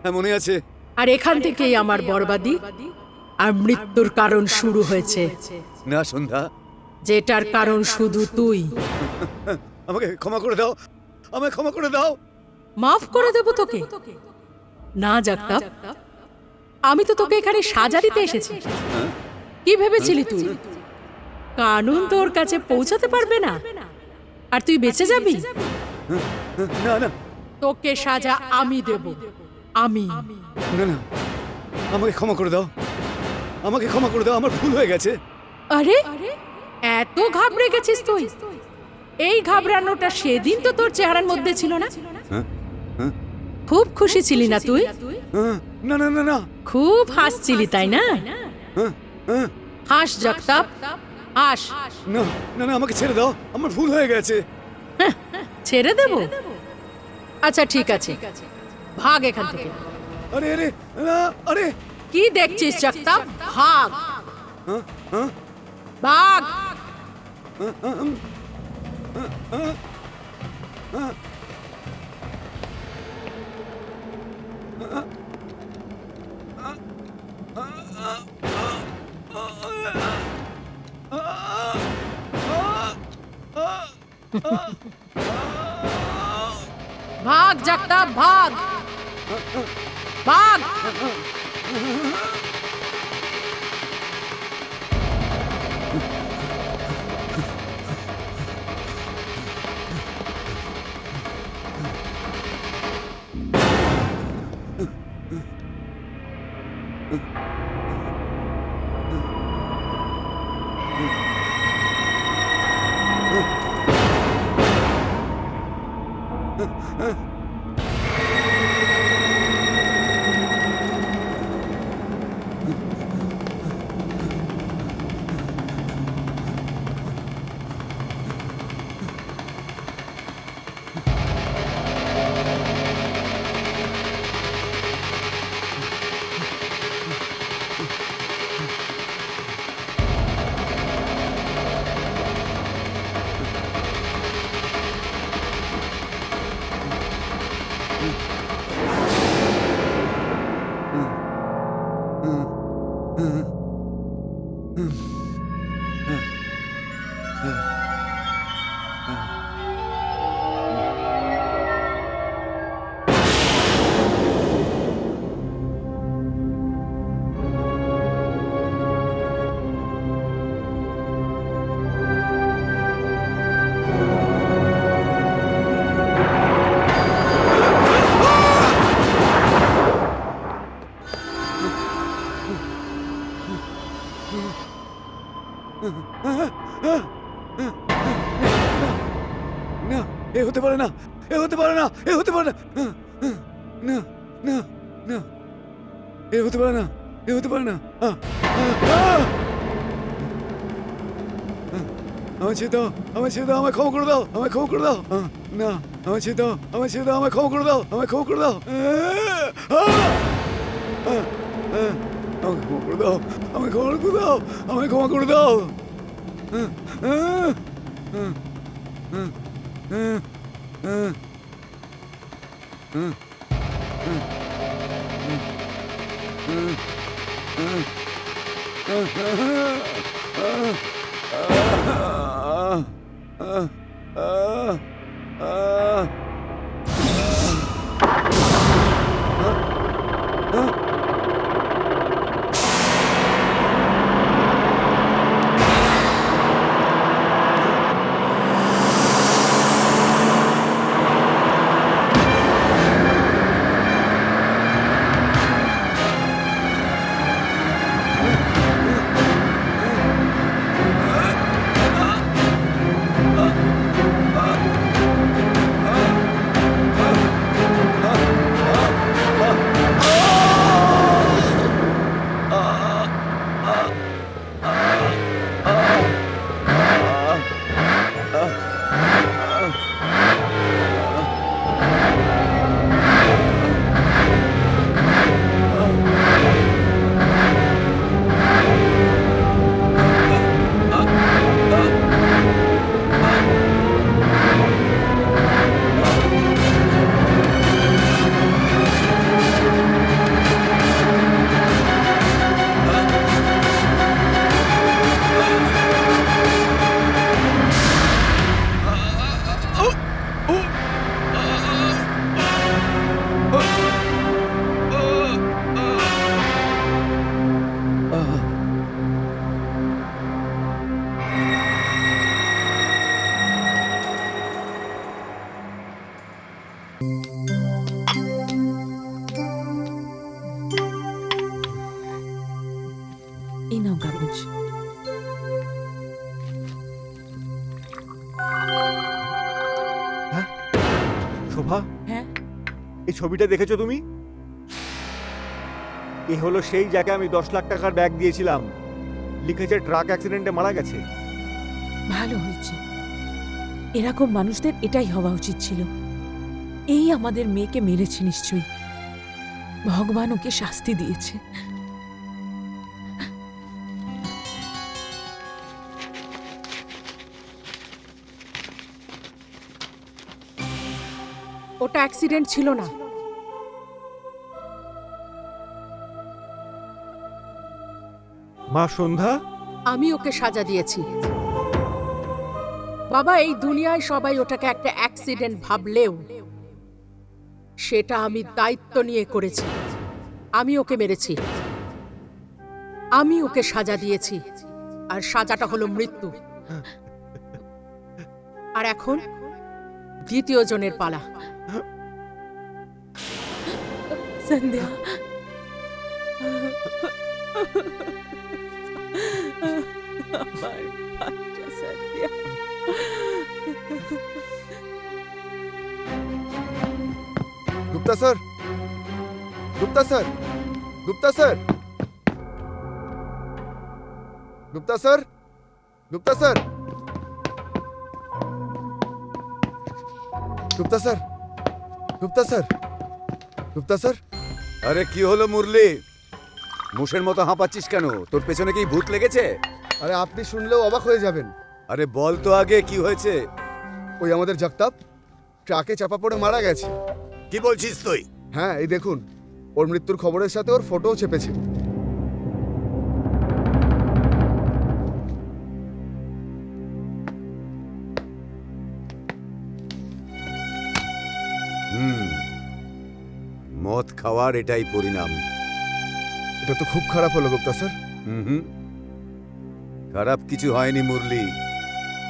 হ্যাঁ, মনে আছে। আর এখান থেকেই আমার বরবাদি আর মৃত্যুর কারণ শুরু হয়েছে, না সন্ধ্যা, যেটার কারণ শুধু তুই। আমাকে ক্ষমা করে দাও, আমাকে ক্ষমা করে দাও। মাফ করে দেব তোকে? না জাগতাপ, আমি তো তোকে এখানে সাজা দিতে এসেছি। কি ভেবেছিলি তুই কানুন তোর কাছে পৌঁছাতে পারবে না আর তুই বেঁচে যাবি? না না তোকে সাজা আমি দেব, আমি। না না, আমাকে ক্ষমা করে দাও, আমাকে ক্ষমা করে দাও, আমার ভুল হয়ে গেছে। আরে এত ঘাবড়ে গেছিস তুই? এই ঘাবড়ানোটা সেদিন তো তোর চেহারার মধ্যে ছিল না। হ্যাঁ হ্যাঁ খুব খুশি ছিলি না তুই? হ্যাঁ, না না না না, খুব হাসছিলি তাই না? হ্যাঁ হ্যাঁ, হাস জগতাপ, হাস। না না না, আমাকে ছেড়ে দাও, আমার ভুল হয়ে গেছে। ছেড়ে দেব? আচ্ছা ঠিক আছে, ভাগ এখান থেকে। আরে আরে না, আরে কি দেখছিস জগতাপ? ভাগ হ্যাঁ? হ্যাঁ? ভাগ। ভাগ জগতাপ, ভাগ ভাগ। না, এ হতে পারে না, এ হতে পারে না, এ হতে পারে না, না, না, না, এ হতে পারে না, এ হতে পারে না। আমার ছেড়ে দাও, আমার ছেড়ে দাও, আমায় ক্ষমা করে দাও, আমায় ক্ষমা করে দাও। না, আমার ছেড়ে দাও, আমার ছেড়ে দাও, আমায় ক্ষমা করে দাও, আমায় ক্ষমা করে দাও। আমাকে ক্ষমা করে দাও, আমায় ক্ষমা করে দাও, আমায় ক্ষমা করে দাও। এই নাও কাগজ। শোভা, হ্যাঁ, এই ছবিটা দেখেছো তুমি? এ হলো সেই জায়গায় আমি 10 লাখ টাকার ব্যাগ দিয়েছিলাম। লিখেছে ট্রাক অ্যাক্সিডেন্টে মারা গেছে। ভালো হয়েছে। এরকম মানুষদের এটাই হওয়া উচিত ছিল। এই আমাদের মেয়েকে মেরেছে নিশ্চয়ই। ভগবান ওকে শাস্তি দিয়েছে। একটা অ্যাক্সিডেন্ট ছিল না। মা সন্ধ্যা, আমি ওকে সাজা দিয়েছি। বাবা, এই দুনিয়ায় সবাই ওটাকে একটা অ্যাক্সিডেন্ট ভাবলেও সেটা আমি দায়িত্ব নিয়ে করেছি। আমি ওকে মেরেছি, আমি ওকে সাজা দিয়েছি, আর সাজাটা হলো মৃত্যু। আর এখন দ্বিতীয় জনের পালা। সন্ধ্যা, আমার বাচ্চা Sandhya. Gupta sir, Gupta sir, Gupta sir, Gupta sir, Gupta sir, Gupta sir, Gupta sir, Gupta sir. আরে কি হলো মুরলি? মুষের মতো হাঁপাচ্ছিস কেন? তোর পেছনে কি ভূত লেগেছে? আরে আপনি শুনলেও অবাক হয়ে যাবেন। আরে বল তো আগে কি হয়েছে? ওই আমাদের জগতাপ ট্রাকে চাপা পড়ে মারা গেছে। কি বলছিস তুই? হ্যাঁ, এই দেখুন, ওর মৃত্যুর খবরের সাথে ওর ফটোও চেপেছে। মদ খাওয়ার এটাই পরিণাম। এটা তো খুব খারাপ হলো গুপ্তা স্যার। হুম, খারাপ কিছু হয়নি মুরলি,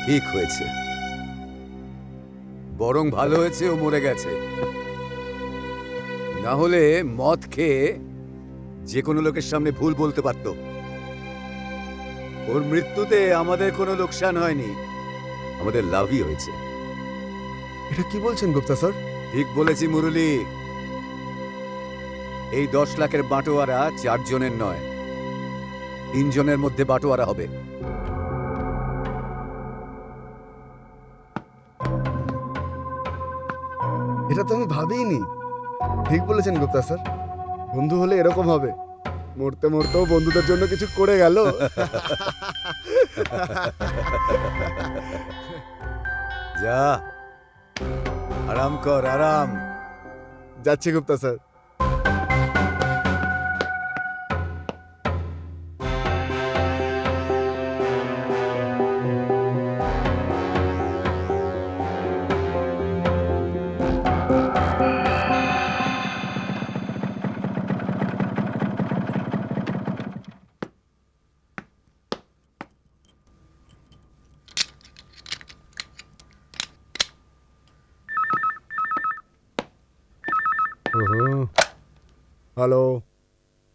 ঠিক হয়েছে। বরং ভালো হয়েছে ও মরে গেছে। না হলে মদ খেয়ে যে কোনো লোকের সামনে ভুল বলতে পারত। ওর মৃত্যুতে আমাদের কোনো লোকসান হয়নি, আমাদের লাভই হয়েছে। এটা কি বলছেন গুপ্তা স্যার? ঠিক বলেছি মুরলি। এই 10 লাখের বাটোয়ারা 4 জনের নয়, 3 জনের মধ্যে বাটোয়ারা হবে। এটা তো আমি ভাবিনি। ঠিক বলেছেন গুপ্তা স্যার, বন্ধু হলে এরকম হবে। মরতে মরতেও বন্ধুদের জন্য কিছু করে গেল। যা, আরাম কর, আরাম। যাচ্ছি গুপ্তা স্যার। হ্যালো,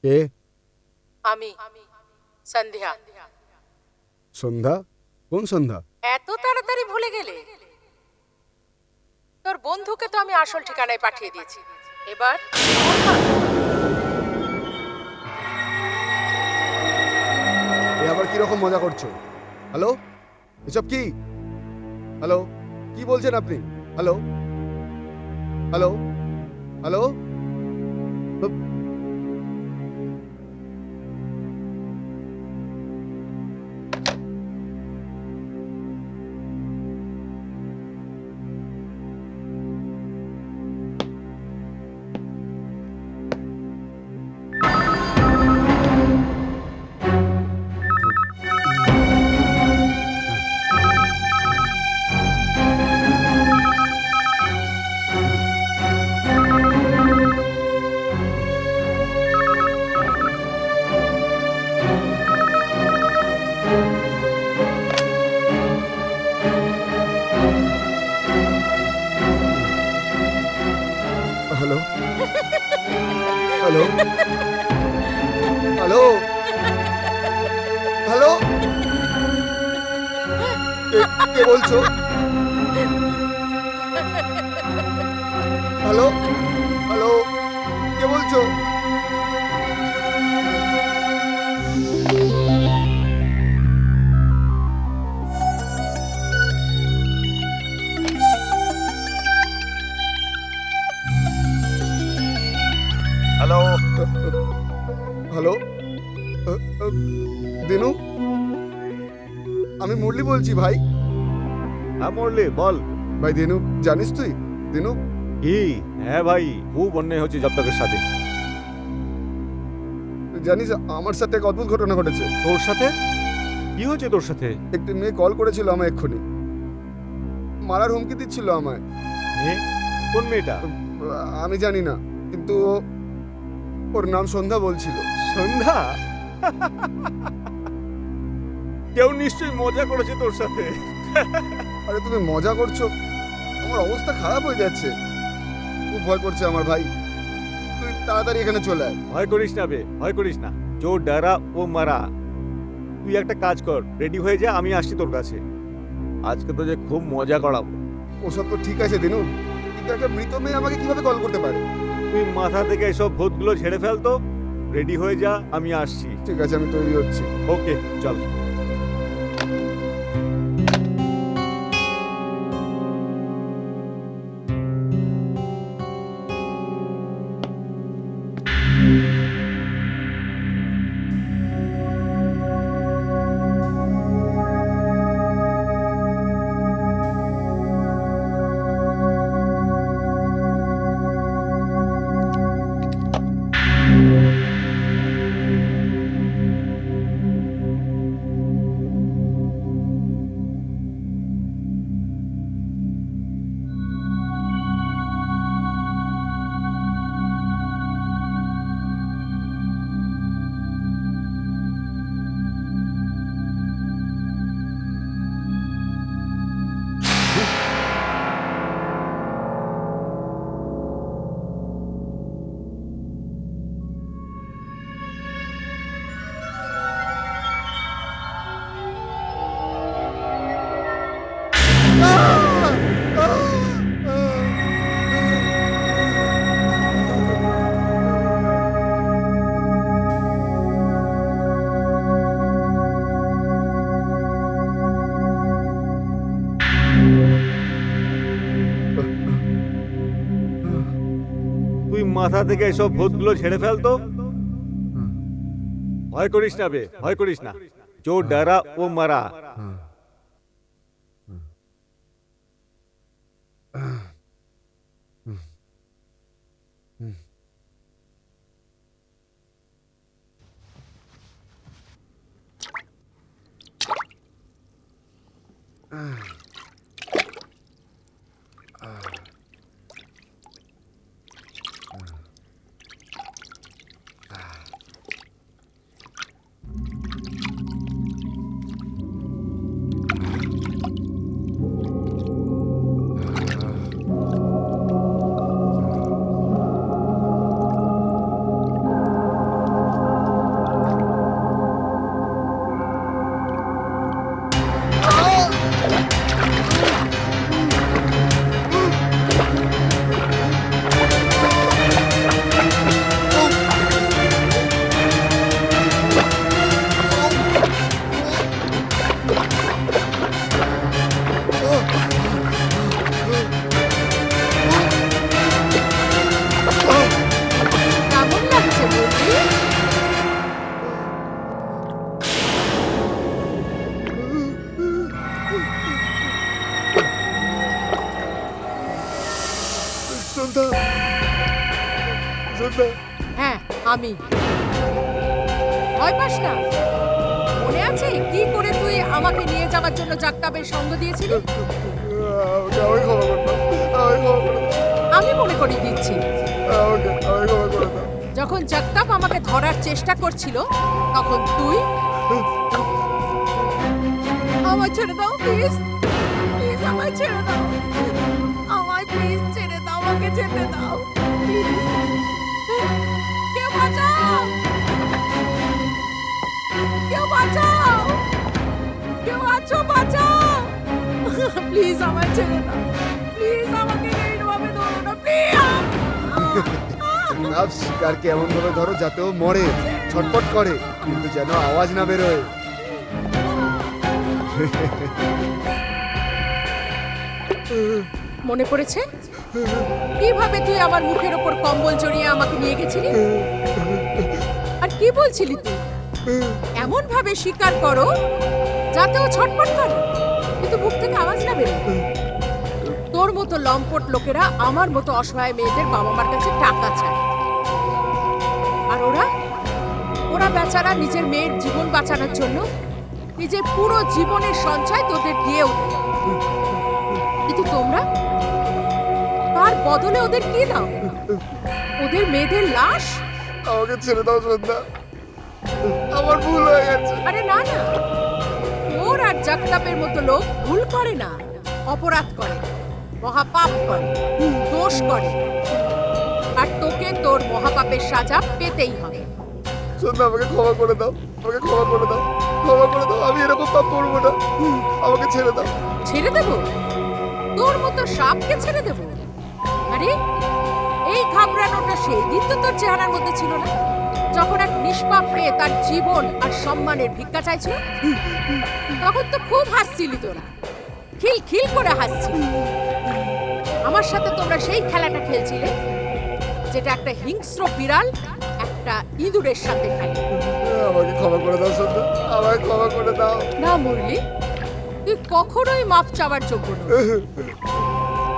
কে? আমি সন্ধ্যা। সন্ধ্যা? কোন সন্ধ্যা? এত তাড়াতাড়ি ভুলে গেলে? তোর বন্ধুকে তো আমি আসল ঠিকানায় পাঠিয়ে দিয়েছি। এবার এ আবার কিরকম মজা করছো? হ্যালো, এসব কি? হ্যালো, কি বলছেন আপনি? Hello, hello, hello. Hello, hello, hello, hello. কে বলছো? হ্যালো, হ্যালো, কে বলছো? হ্যালো, হ্যালো, দিনু, আমি মুরলি বলছি ভাই। হ্যাঁ মুরলি বল। ভাই দিনু, জানিস তুই দিনু কি? হ্যাঁ ভাই, খুব অন্যায় হচ্ছে জব্দাকের সাথে। জানিস আমার সাথে এক অদ্ভুত ঘটনা ঘটেছে। তোর সাথে? কি হয়েছে তোর সাথে? একটি মেয়ে কল করেছিল আমায় এক্ষুনি, মারার হুমকি দিচ্ছিল আমায়। এ? কোন মেয়েটা? আমি জানি না, কিন্তু ওর নাম সন্ধ্যা বলছিল। সন্ধ্যা? কেউ নিশ্চয়ই মজা করেছে তোর সাথে। আরে তুমি মজা করছো? আমার অবস্থা খারাপ হয়ে যাচ্ছে, খুব ভয় করছে আমার ভাই। তুই তাড়াতাড়ি এখানে চলে আয়। ভয় করিস না বে, ভয় করিস না। জো ডারা ও মারা। তুই একটা কাজ কর, রেডি হয়ে যা, আমি আসছি তোর কাছে। আজকে তো যে খুব মজা করাবো। ওসব তো ঠিক আছে দিনু, কিন্তু একটা মৃত মেয়ে আমাকে কিভাবে কল করতে পারে? তুই মাথা থেকে এসব ভূতগুলো ঝেড়ে ফেল তো। রেডি হয়ে যা, আমি আসছি। ঠিক আছে, আমি তৈরি হচ্ছি। ওকে, চল। তুই মাথা থেকে এসব ভূতগুলো ঝেড়ে ফেল তো। ভয় করিস না বে, ভয় করিস না। জো ডারা ও মারা। কেমন লাগছে বৌদি? সন্ধ্যা, সন্ধ্যা, হ্যাঁ আমি। ভয় পাস না। মনে আছে কি করে তুই আমাকে নিয়ে যাওয়ার জন্য জাগতাবের সঙ্গ দিয়েছিলি? আমাকে ক্ষমা করে দাও, আমাকে ক্ষমা করে দাও, আমি মনে করিয়ে দিচ্ছি। আমাকে ক্ষমা করে দাও। যখন জাগতাপ আমাকে ধরার চেষ্টা করছিল তখন তুই আমায় ছেড়ে দাও প্লিজ, প্লিজ আমায় ছেড়ে দাও, আমায় প্লিজ ছেড়ে দাও, আমাকে যেতে দাও প্লিজ। কেউ বাঁচাও, কেউ বাঁচাও, কেউ আছো বাঁচাও, প্লিজ আমায় ছেড়ে দাও, প্লিজ আমাকে এইভাবে ধরো না প্লিজ। লাভ শিকারকে এমন ভাবে ধরো যাতে ও মরে, ছটপট করে, কিন্তু যেন আওয়াজ না বেরোয়। মনে পড়েছে কিভাবে তুই আমার মুখের ওপর কম্বল জড়িয়ে আমাকে নিয়ে গেছিলি? আর কি বলছিলি তুই? এমন ভাবে শিকার করো যাতে ও ছটপট করে, কিন্তু মুখ থেকে আওয়াজ না বেরোয়। তোর মতো লম্পট লোকেরা আমার মতো অসহায় মেয়েদের বাবা মার কাছে টাকা চায়, আর ওরা ওরা বেচারা নিজের মেয়ের জীবন বাঁচানোর জন্য নিজের পুরো জীবনের সঞ্চয় তোদের দিয়েও দেয়। কিন্তু তোমরা তার বদলে ওদের কি দাও? ওদের মেয়েদের লাশ? আমাকে ছেড়ে দাও সন্ধ্যা, আমার ভুল হয়ে গেছে। আরে না না, ওর আর জগতাপের মতো লোক ভুল করে না, অপরাধ করে, মহাপাপ করে, দোষ করে, আর তোকে তোর মহাপাপের সাজা পেতেই হবে। সন্ধ্যা আমাকে ক্ষমা করে দাও, আমাকে ক্ষমা করে দাও, ক্ষমা করে দাও, আমি এরকম পাপ করবো না, আমাকে ছেড়ে দাও। ছেড়ে দেব? তোর মতো সাপকে ছেড়ে দেব? আরে এই ঘাবড়ানোটা সেই দিন তো তোর চেহারার মধ্যে ছিল না, যখন এক নিষ্পাপ মেয়ে তার জীবন আর সম্মানের ভিক্ষা চাইছিল। তখন তো খুব হাসছিলি তোরা, খিল খিল করে হাসছিলি। আমার সাথে তোমরা সেই খেলাটা খেলছিলে যেটা একটা হিংস্র বিড়াল একটা ইঁদুরের সাথে খেলে। আমাকে ক্ষমা করে দাও সন্ধ্যা, আমাকে ক্ষমা করে দাও। না মুরলি, তুই কখনোই মাপ চাওয়ার যোগ্য নয়।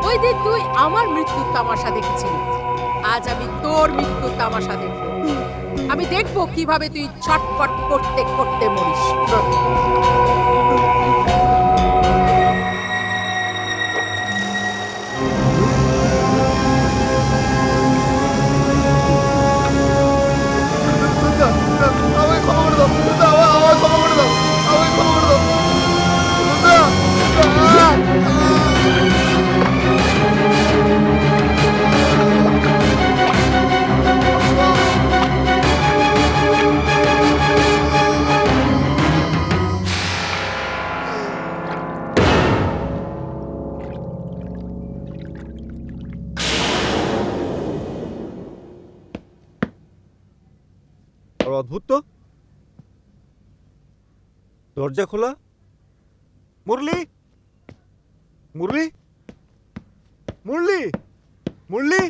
ওই দিন তুই আমার মৃত্যুর তামাশা দেখেছিলি, আজ আমি তোর মৃত্যুর তামাশা দেখব। আমি দেখব কিভাবে তুই ছটপট করতে করতে মরিস। সন্ধ্যা, আমাকে ক্ষমা করে দাও, সন্ধ্যা, আমাকে ক্ষমা করে দাও, আমাকে ক্ষমা করে দাও আর অদ্ভুত তো, দরজা খোলা। মুরলি, মুরলি, মুরলি, মুরলি।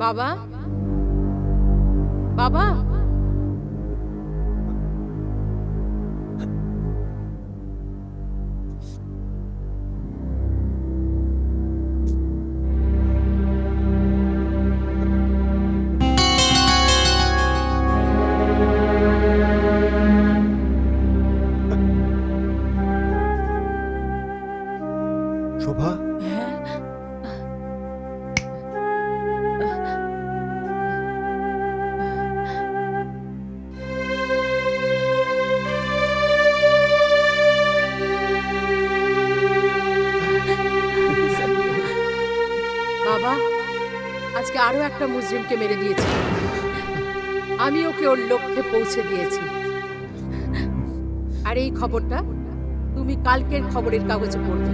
বাবা, বাবা, শোভা, বাবা, আজকে আরো একটা মুজরিমকে মেরে দিয়েছি। আমি ওকে ওর লক্ষ্যে পৌঁছে দিয়েছি। আর এই খবরটা তুমি কালকের খবরের কাগজে পড়বে।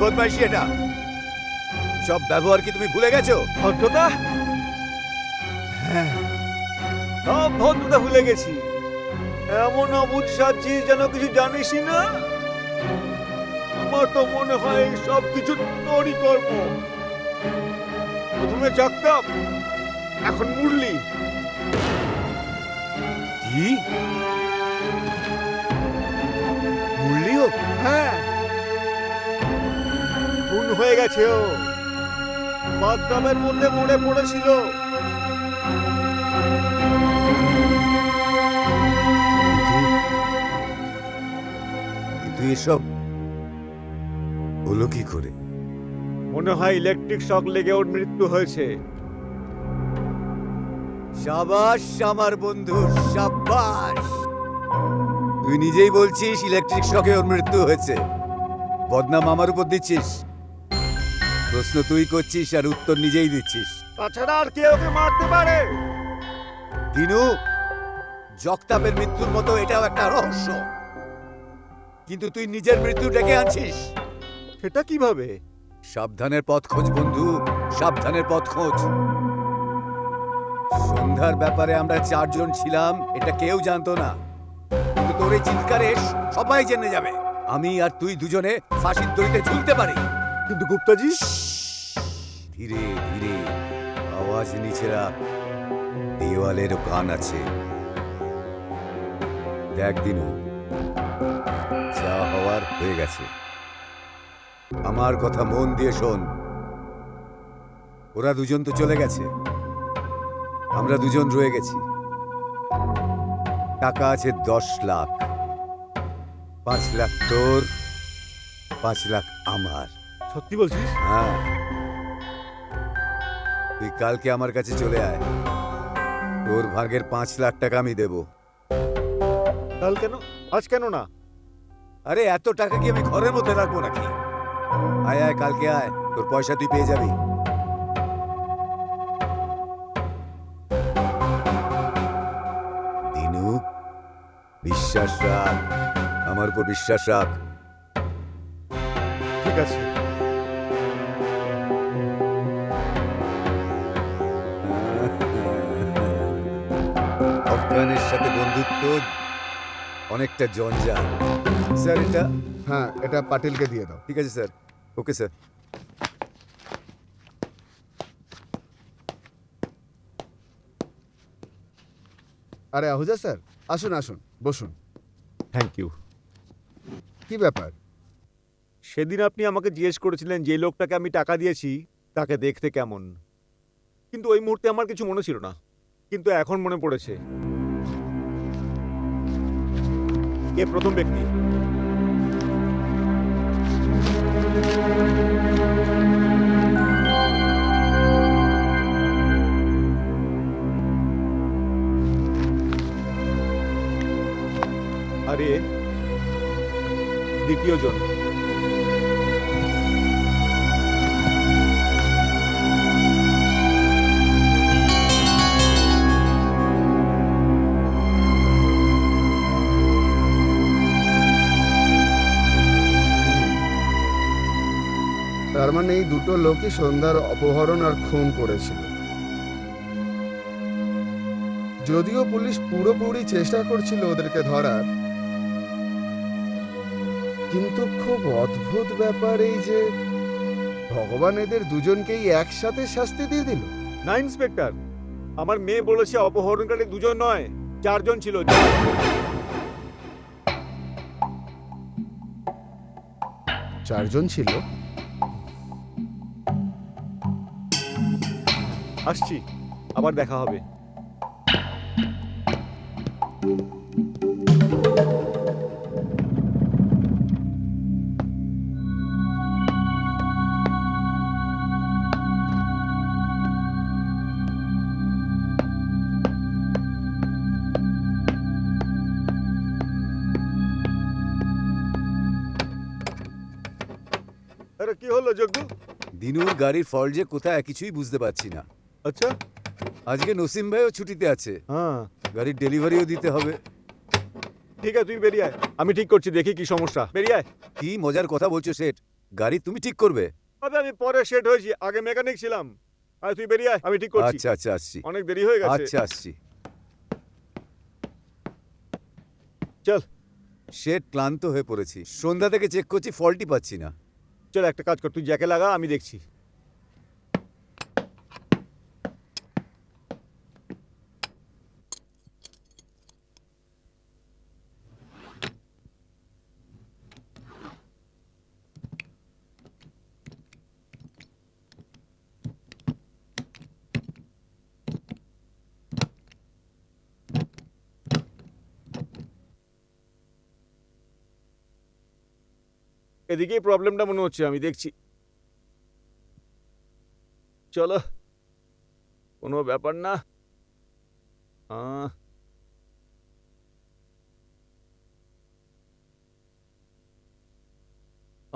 বদমাইশি এটা? সব ব্যবহার কি তুমি ভুলে গেছো? ভদ্রতা? হ্যাঁ, সব ভদ্রতা ভুলে গেছি। এমন অবুঝ সাজছিস যেন কিছু জানিসই না। আমার তো মনে হয় এই সব কিছু তোরই কর্ম। প্রথমে জাগতাম, এখন মুরলি। কি? মুরলিও? হ্যাঁ, খুন হয়ে গেছে ও। বাথটাবের মধ্যে মরে পড়েছিল। কিন্তু এসব হলো কি করে? মনে হয় ইলেকট্রিক শক লেগে ওর মৃত্যু হয়েছে। সাবাস আমার বন্ধু, সাবাস। তুই নিজেই বলছিস ইলেকট্রিক শকে ওর মৃত্যু হয়েছে। বদনাম আমার উপর দিচ্ছিস। প্রশ্ন তুই করছিস আর উত্তর নিজেই দিচ্ছিস। তাছাড়া আর কে ওকে মারতে পারে? দিনু, জগতাপের মৃত্যুর মতো এটাও একটা রহস্য, কিন্তু তুই নিজের মৃত্যু ডেকে আনছিস। সেটা কিভাবে? সাবধানের পথ খোঁজ বন্ধু, সাবধানের পথ খোঁজ। সন্ধ্যার ব্যাপারে আমরা 4 জন ছিলাম, এটা কেউ জানতো না, কিন্তু তোর এই চিৎকারে সবাই জেনে যাবে। আমি আর তুই দুজনে ফাঁসির দড়িতে ঝুলতে পারি। কিন্তু গুপ্তাজি, ধীরে ধীরে আওয়াজ নিচে রাখ, দেওয়ালেরও কান আছে। দেখ দিনু, যা হওয়ার হয়ে গেছে। আমার কথা মন দিয়ে শোন। ওরা দুজন তো চলে গেছে, আমরা দুজন রয়ে গেছি। টাকা আছে 10 লাখ। 5 লাখ তোর, 5 লাখ আমার। সত্যি বলছিস? হ্যাঁ, তুই কালকে আমার কাছে চলে আয়। তোর ভাগের 5 লাখ টাকা আমি দেব। কাল কেন? আজ কেন না? আরে এত টাকা কি আমি ঘরের মধ্যে রাখবো নাকি? আয় আয়, কালকে আয়, তোর পয়সা তুই পেয়ে যাবি। দিনু, বিশ্বাস রাখ, আমার উপর বিশ্বাস রাখ। ঠিক আছে। অজ্ঞানের সাথে বন্ধুত্ব অনেকটা জঞ্জাল। স্যার এটা? হ্যাঁ, এটা পাটিলকে দিয়ে দাও। ঠিক আছে স্যার। Okay sir. আরে আহুজা স্যার, আসুন আসুন, বসুন। Thank you. কি ব্যাপার? সেদিন আপনি আমাকে জিজ্ঞেস করেছিলেন যে লোকটাকে আমি টাকা দিয়েছি তাকে দেখতে কেমন, কিন্তু ওই মুহূর্তে আমার কিছু মনে ছিল না, কিন্তু এখন মনে পড়েছে। কে প্রথম ব্যক্তি? আরে দ্বিতীয় জন। তার মানে এই দুটো লোকই সন্ধ্যার অপহরণ আর খুন করেছিল। যদিও পুলিশ পুরোপুরি চেষ্টা করছিল ওদেরকে ধরার, কিন্তু খুব অদ্ভুত ব্যাপার এই যে ভগবান এদের দুজনকেই একসাথে শাস্তি দিয়ে দিল। না ইন্সপেক্টর, আমার মেয়ে বলেছে অপহরণকারী দুজন নয়, 4 জন ছিল। চারজন ছিল? আসছি, আবার দেখা হবে। আরে কি হলো যজ্ঞ? দিনুর গাড়ির ফল্ট যে কোথায় কিছুই বুঝতে পারছি না। আচ্ছা, আজকে নসিম ভাইও ছুটিতে আছে, হ্যাঁ গাড়ির ডেলিভারিও দিতে হবে। ঠিক আছে, তুই বেরিয়ে আয়, আমি ঠিক করছি, দেখি কি সমস্যা। বেরিয়ে আয়। কি মজার কথা বলছো সেট? গাড়ি তুমি ঠিক করবে? আবে আমি পরে সেট হয়েছি, আগে মেকানিক ছিলাম। আয় তুই বেরিয়ে আয়, আমি ঠিক করছি। আচ্ছা আচ্ছা আসছি। অনেক দেরি হয়ে গেছে। আচ্ছা আসছি। চল শেড ক্লান্ত হয়ে পড়েছি, সন্ধ্যা থেকে চেক করছি, ফল্টই পাচ্ছি না। চল একটা কাজ কর, তুই জ্যাকে লাগা, আমি দেখছি। এদিকেই প্রবলেমটা মনে হচ্ছে, আমি দেখছি। চলো, কোনো ব্যাপার না।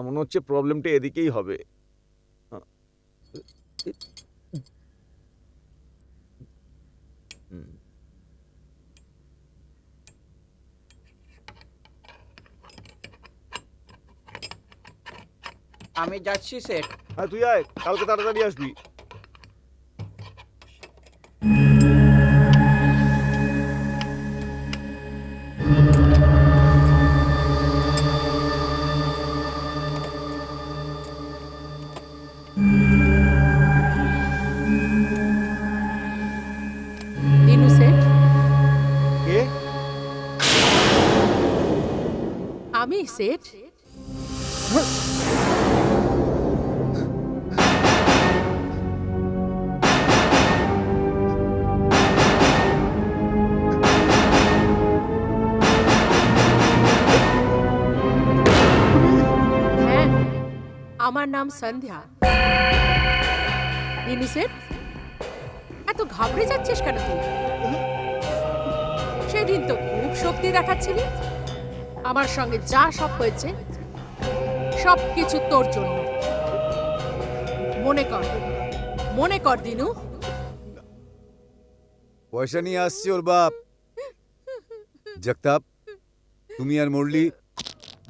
মনে হচ্ছে প্রবলেমটা এদিকেই হবে। আমি যাচ্ছি সেট। হ্যাঁ তুই আয়, কালকে তাড়াতাড়ি আসবি। দিনু সেট, কে? আমি সেট। হ্যাঁ, আমার নাম সন্ধ্যা। দিনু সেট, এত ঘাবড়ে যাচ্ছিস কেন তুই? সেদিন তো খুব শক্তি দেখাচ্ছিলি। আমার সঙ্গে যা সব হয়েছে সব কিছু তোর জন্য। মনে কর দিনু। পয়সা নিয়ে আসছি ওর বাপ। জগতাপ, তুমি আর মুরলি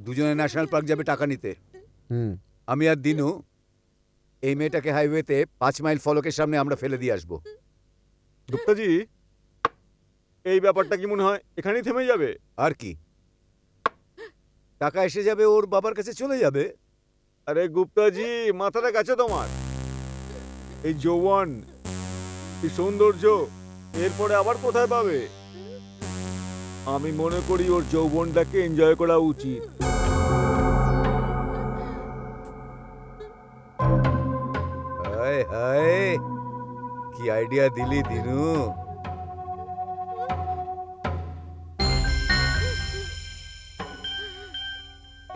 দুজনে ন্যাশনাল পার্ক যাবে টাকা নিতে। আমি আর দিনু এই মেয়েটাকে হাইওয়েতে 5 মাইল ফলকের সামনে আমরা ফেলে দিয়ে আসবো। গুপ্তাজি, এই ব্যাপারটা কি মনে হয় এখানেই থেমে যাবে? আর কি, টাকা এসে যাবে, ওর বাবার কাছে চলে যাবে। আরে গুপ্তাজি, মাথাটা গেছে তোমার? এই যৌবন, এই সৌন্দর্য, এরপরে আবার কোথায় পাবে? আমি মনে করি ওর যৌবনটাকে এনজয় করা উচিত। হায় হায়, কি আইডিয়া দিলি দিনু।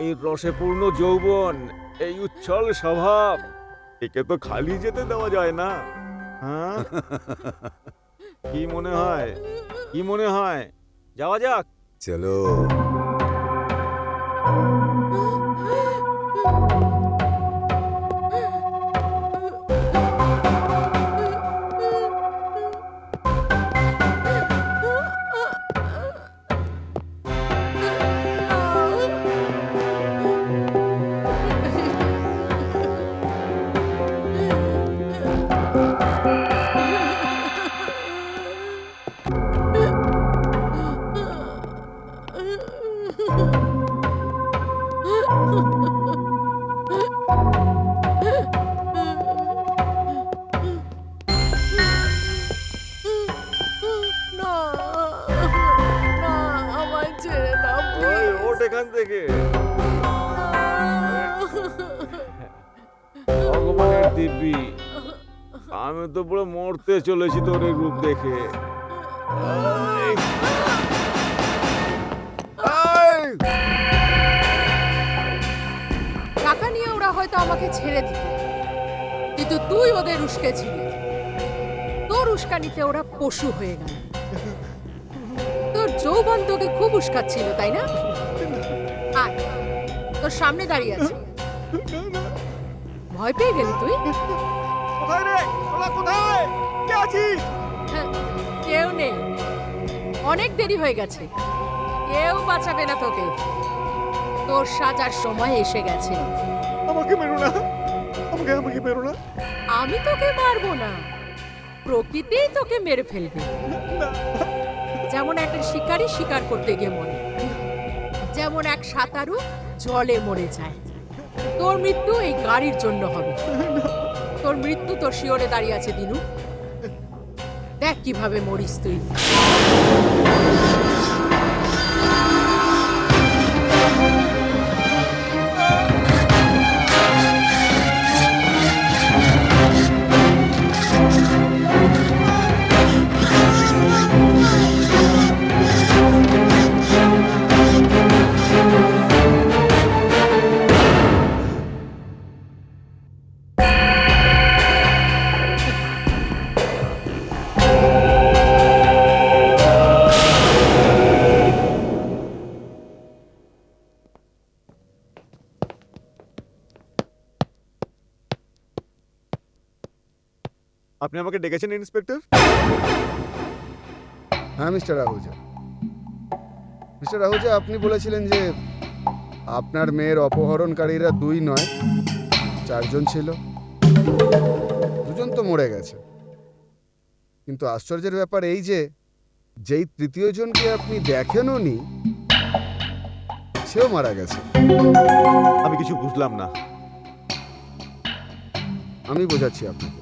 এই রসে পূর্ণ যৌবন, এই উচ্ছল স্বভাব, একে তো খালি যেতে দেওয়া যায় না। হ্যাঁ, কি মনে হয় যাওয়া যাক? চলো। না, না, আমায় ছেড়ে দাও ওই please। ওঠ এখান থেকে। না। ভগবানের দিব্যি, আমি তো পুরো মরতে চলেছি তোর এই রূপ দেখে। এই, টাকা নিয়ে ওরা হয়তো আমাকে ছেড়ে দিত, কিন্তু তুই ওদের উস্কেছিলি। তোর উস্কানিতে ওরা পশু হয়ে গেল। তোর যৌবন তোকে খুব উস্কাচ্ছিল, তাই না? আয়, তোর সামনে দাঁড়িয়ে আছে। ভয় পেয়ে গেলি তুই? কোথায় রে? তোরা কোথায়? কে আছিস? হ্যাঁ, কেউ নেই, অনেক দেরি হয়ে গেছে। কেউ বাঁচাবে না তোকে। তোর সাজার সময় এসে গেছে। ও আমাকে মেরো না, আমাকে মেরো না। আমি তোকে মারবো না, প্রকৃতিই তোকে মেরে ফেলবে। যেমন একটা শিকারী শিকার করতে গিয়ে মরে, যেমন এক সাঁতারু জলে মরে যায়। তোর মৃত্যু এই গাড়ির জন্য হবে। তোর মৃত্যু তোর শিওরে দাঁড়িয়ে আছে দিনু। দেখ কিভাবে মরিস তুই। আপনি আমাকে ডেকেছেন ইন্সপেক্টর? হ্যাঁ মিস্টার আহুজা। মিস্টার আহুজা, আপনি বলেছিলেন যে আপনার মেয়ের অপহরণকারীরা 2 নয় 4 জন ছিল। 2 জন তো মরে গেছে, কিন্তু আশ্চর্যের ব্যাপার এই যে যেই 3য় জনকে আপনি দেখেনও নি সেও মারা গেছে। আমি কিছু বুঝলাম না। আমি বোঝাচ্ছি আপনাকে।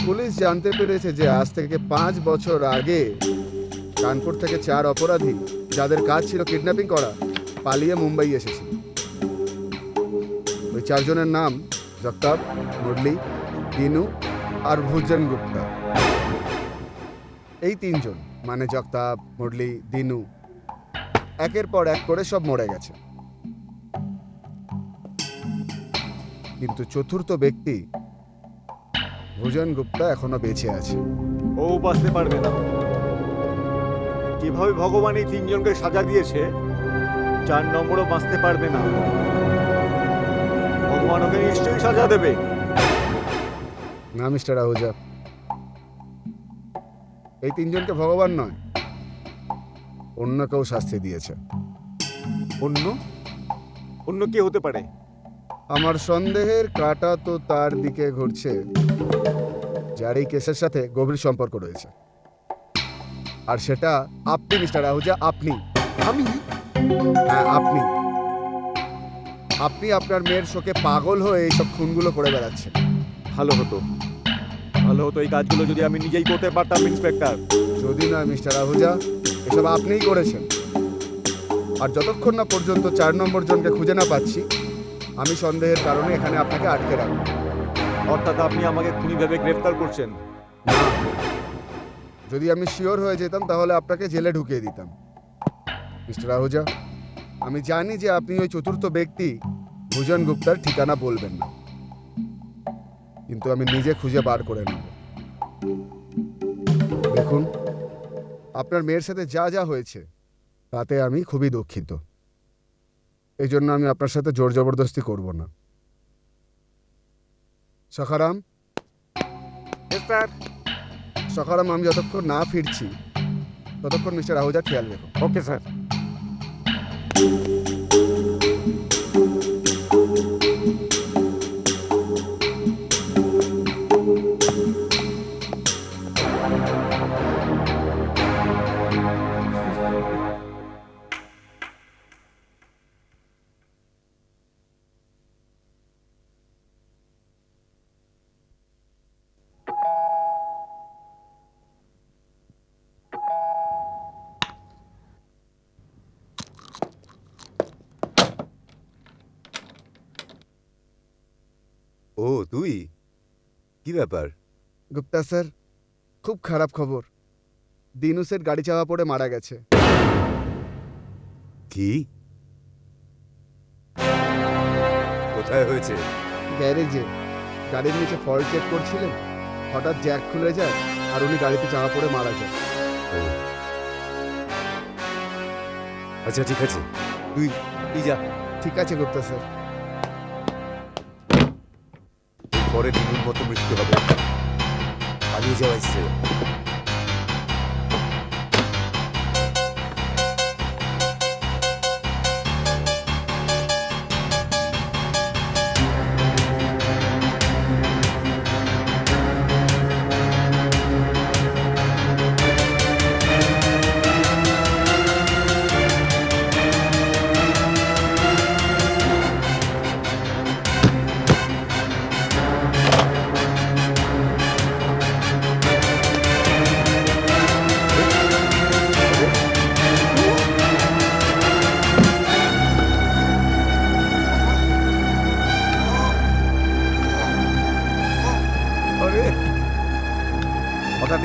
পুলিশ জানতে পেরেছে যে আজ থেকে 5 বছর আগে কানপুর থেকে 4 অপরাধী, যাদের কাজ ছিল কিডন্যাপিং করা, পালিয়ে মুম্বাই এসেছিল। ওই 4 জনের নাম জগতাপ, মুরলি, দিনু আর ভুজন গুপ্তা। এই 3 জন মানে জগতাপ, মুরলি, দিনু একের পর এক করে সব মরে গেছে, কিন্তু 4র্থ ব্যক্তি ভুজন গুপ্তা এখনো বেঁচে আছে। ও বাঁচতে পারবে না। যেভাবে ভগবান এই 3 জনকে সাজা দিয়েছে, 4 নম্বরও বাঁচতে পারবে না। ভগবান ওকে নিশ্চয়ই সাজা দেবে। না মিস্টার আহুজা, এই 3 জনকে ভগবান নয়, অন্য কেউ শাস্তি দিয়েছে। অন্য অন্য কে হতে পারে? আমার সন্দেহের কাঁটা তো তার দিকে ঘুরছে যার এই কেসের সাথে গভীর সম্পর্ক রয়েছে, আর সেটা আপনি মিস্টার আহুজা। আপনি আমি? হ্যাঁ আপনি। আপনি আপনার মেয়ের শোকে পাগল হয়ে এইসব খুনগুলো করে বেড়াচ্ছেন। ভালো হতো, ভালো হতো এই কাজগুলো যদি আমি নিজেই করতে পারতাম ইন্সপেক্টর। যদি না মিস্টার আহুজা, এসব আপনিই করেছেন। আর যতক্ষণ না পর্যন্ত 4 নম্বর জনকে খুঁজে না পাচ্ছি, আমি সন্দেহের কারণে এখানে আপনাকে আটকে রাখবো। অর্থাৎ আপনি আমাকে খুনি ভেবে গ্রেফতার করছেন? না, যদি আমি শিওর হয়ে যেতাম তাহলে আপনাকে জেলে ঢুকিয়ে দিতাম। মিস্টার আহুজা, আমি জানি যে আপনি ওই 4র্থ ব্যক্তি ভুজন গুপ্তার ঠিকানা বলবেন না, কিন্তু আমি নিজে খুঁজে বার করে নেব। দেখুন, আপনার মেয়ের সাথে যা যা হয়েছে তাতে আমি খুবই দুঃখিত। এই জন্য আমি আপনার সাথে জোর জবরদস্তি করব না। সখারাম, স্যার। সখারাম, আমি যতক্ষণ না ফিরছি ততক্ষণ মিস্টার আহুজা খেয়াল রেখো। Okay sir. ও তুই, কি ব্যাপার? গুপ্তা স্যার, খুব খারাপ খবর। দিনু সেট গাড়ি চাপা পড়ে মারা গেছে। কি? কোথায় হয়েছে? গ্যারেজে গাড়ির নিচে ফল্ট চেক করছিলেন, হঠাৎ জ্যাক খুলে যায় আর উনি গাড়িতে চাপা পড়ে মারা যায়। ও আচ্ছা, ঠিক আছে, তুই তুই যা। ঠিক আছে গুপ্তা স্যার। পরে দিনের মতো মৃত্যু হবে, পালিয়ে যাওয়া ইচ্ছে।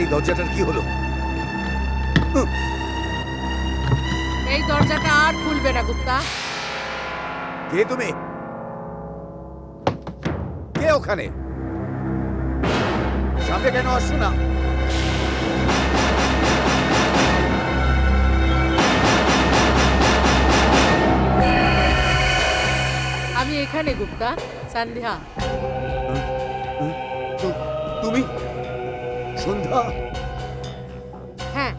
এই দরজাটার কি হলো? এই দরজাটা আর খুলবে না গুপ্তা। কে তুমি? কে ওখানে? সামনে কেন আসছো না? আমি এখানে গুপ্তা, সন্ধ্যা। তুমি সন্ধ্যা? হ্যাঁ,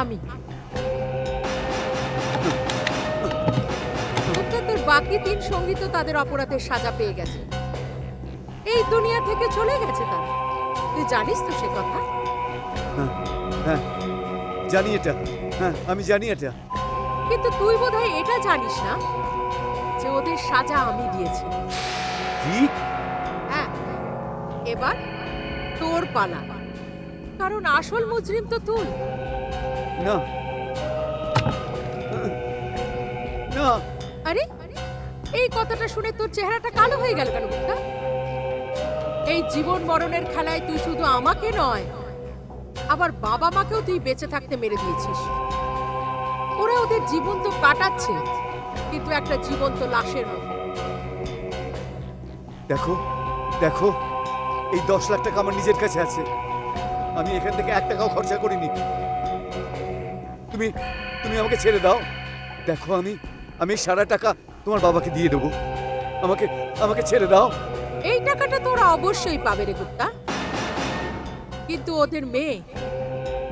আমি। গুপ্তা, তোর বাকি 3 সঙ্গী তো তাদের অপরাধের সাজা পেয়ে গেছে। এই দুনিয়া থেকে চলে গেছে তারা। তুই জানিস তো সে কথা? হ্যাঁ জানি এটা, হ্যাঁ আমি জানি এটা। কিন্তু তুই বোধহয় এটা জানিস না যে ওদের সাজা আমি দিয়েছি। কি? হ্যাঁ, এবার তোর পালা, কারণ আসল মুজরিম তো তুই। না না, আরে, এই কথাটা শুনে তোর চেহারাটা কালো হয়ে গেল কেন গুপ্তা? এই জীবন মরণের খেলায় তুই শুধু আমাকে নয়, আবার বাবা মাকেও তুই বেঁচে থাকতে মেরে দিয়েছিস। ওরা ওদের জীবন তো কাটাচ্ছে, কিন্তু একটা জীবন্ত লাশের মতো। দেখো দেখো, এই 10 লাখ টাকা আমার নিজের কাছে আছে। আমি এখান থেকে 1 টাকাও খরচা করিনি। তুমি তুমি আমাকে ছেড়ে দাও। দেখো আমি সারা টাকা তোমার বাবাকে দিয়ে দেবো। আমাকে আমাকে ছেড়ে দাও। এই টাকাটা তোরা অবশ্যই পাবে রে গুপ্তা, কিন্তু ওদের মেয়ে,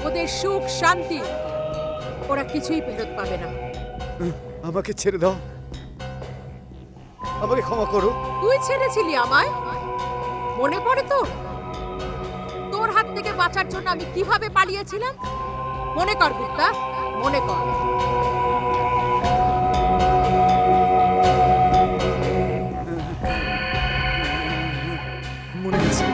ওদের সুখ শান্তি ওরা কিছুই ফেরত পাবে না। আমাকে ছেড়ে দাও, আমাকে ক্ষমা করো। তুই ছেড়েছিলি আমায়, মনে পড়ে তোর? তোর হাত থেকে বাঁচার জন্য আমি কিভাবে পালিয়েছিলাম মনে কর গুপ্তা, মনে কর। মনে আছে।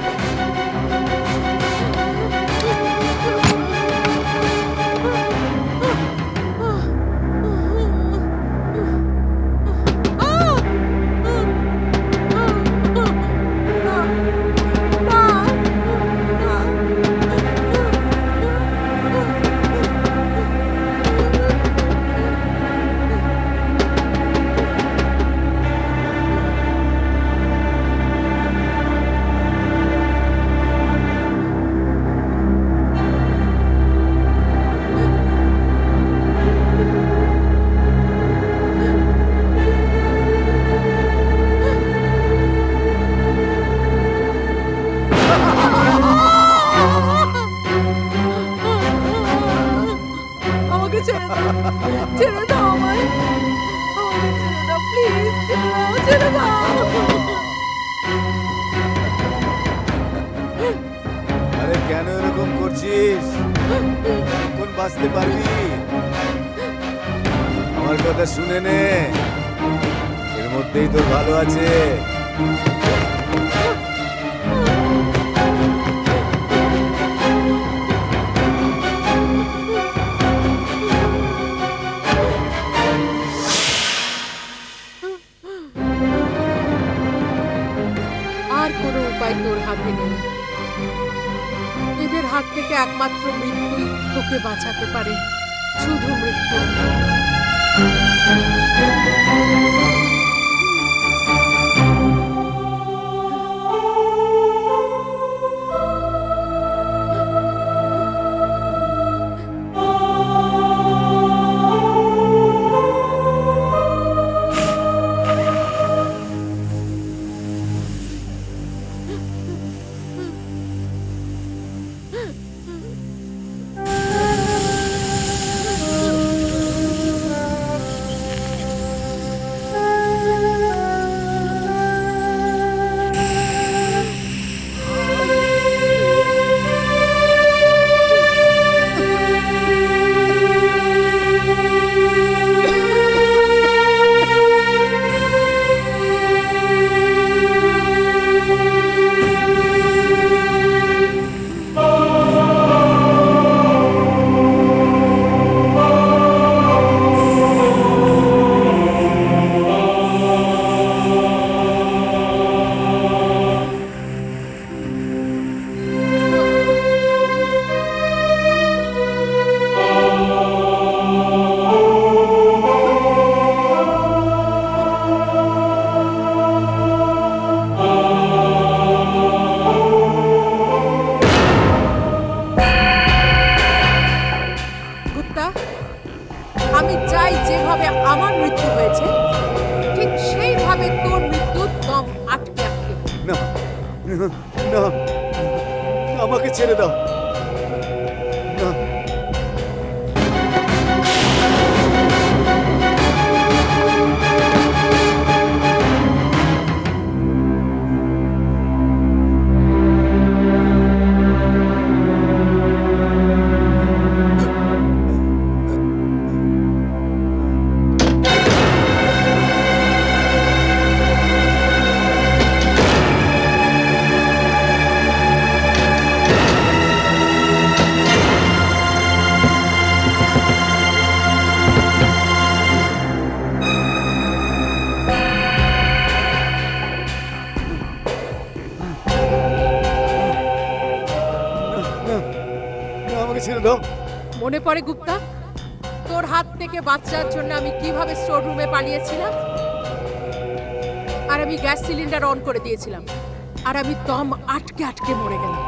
আমাকে ছেড়ে দাও, ছেড়ে দাও আমায়, আমাকে ছেড়ে দাও প্লিজ, ছেড়ে দাও। আরে কেন এরকম করছিস? কোন বাঁচতে পারবি? আমার কথা শুনে নে, এর মধ্যেই তোর ভালো আছে। আর কোনো উপায় তোর হাতে নেই। এদের হাত থেকে একমাত্র মৃত্যুই তোকে বাঁচাতে পারে, শুধু মৃত্যু। যেভাবে আমার মৃত্যু হয়েছে ঠিক সেইভাবে তোর মৃত্যু দম আটকে আটকে। না না না, আমাকে ছেড়ে দাও না। আমাকে ছেড়ে দাও। মনে পড়ে গুপ্তা, তোর হাত থেকে বাচ্চার জন্য আমি কিভাবে স্টোর রুমে পালিয়েছিলাম, আর আমি গ্যাস সিলিন্ডার অন করে দিয়েছিলাম, আর আমি দম আটকে আটকে মরে গেলাম।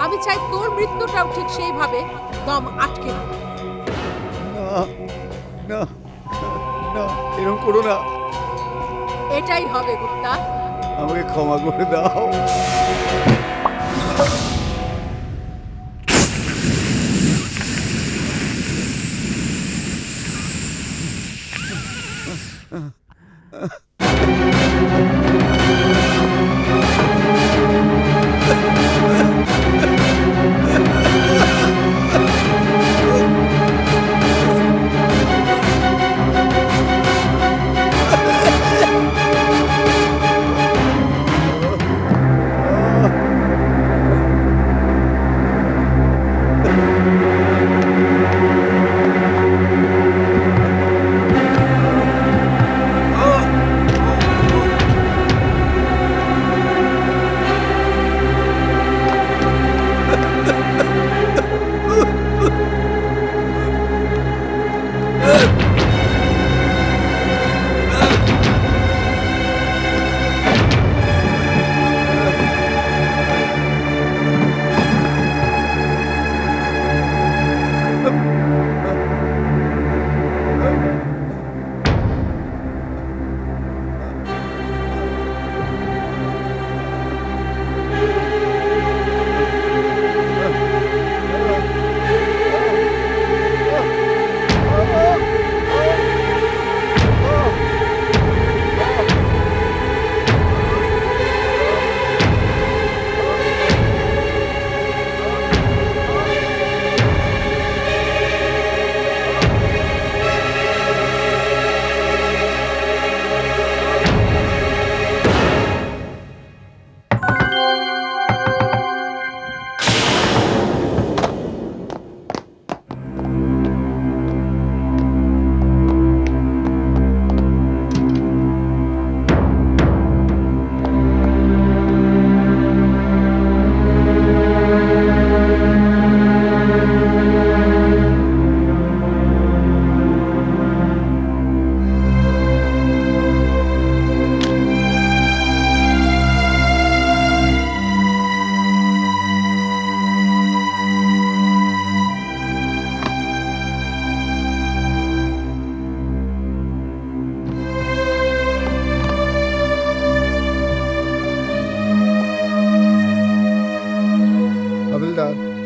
আমি চাই তোর মৃত্যুটাও ঠিক সেইভাবে দম আটকে হোক। না না না, এরকম করো না। এটাই হবে গুপ্তা। আমাকে ক্ষমা করে দাও।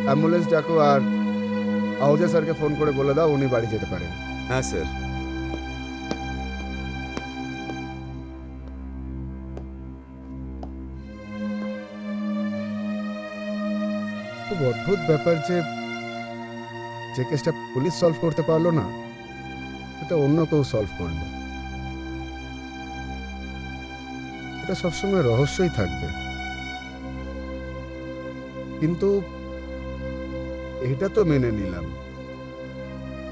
অ্যাম্বুলেন্স ডাকো আর আহুজা স্যারকে ফোন করে বলে দাও উনি বাড়ি যেতে পারেন। হ্যাঁ স্যার। খুব অদ্ভুত ব্যাপার যে কেসটা পুলিশ সলভ করতে পারলো না এটা অন্য কেউ সলভ করলো। এটা সবসময় রহস্যই থাকবে, কিন্তু এটা তো মেনে নিলাম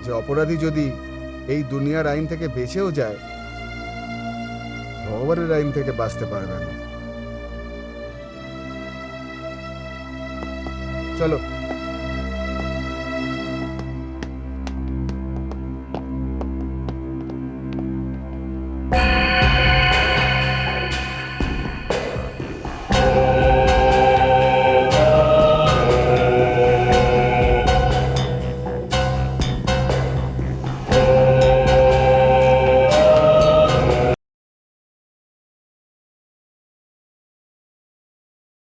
যে অপরাধী যদি এই দুনিয়ার আইন থেকে বেঁচেও যায় ভগবানের আইন থেকে বাঁচতে পারবে না। চলো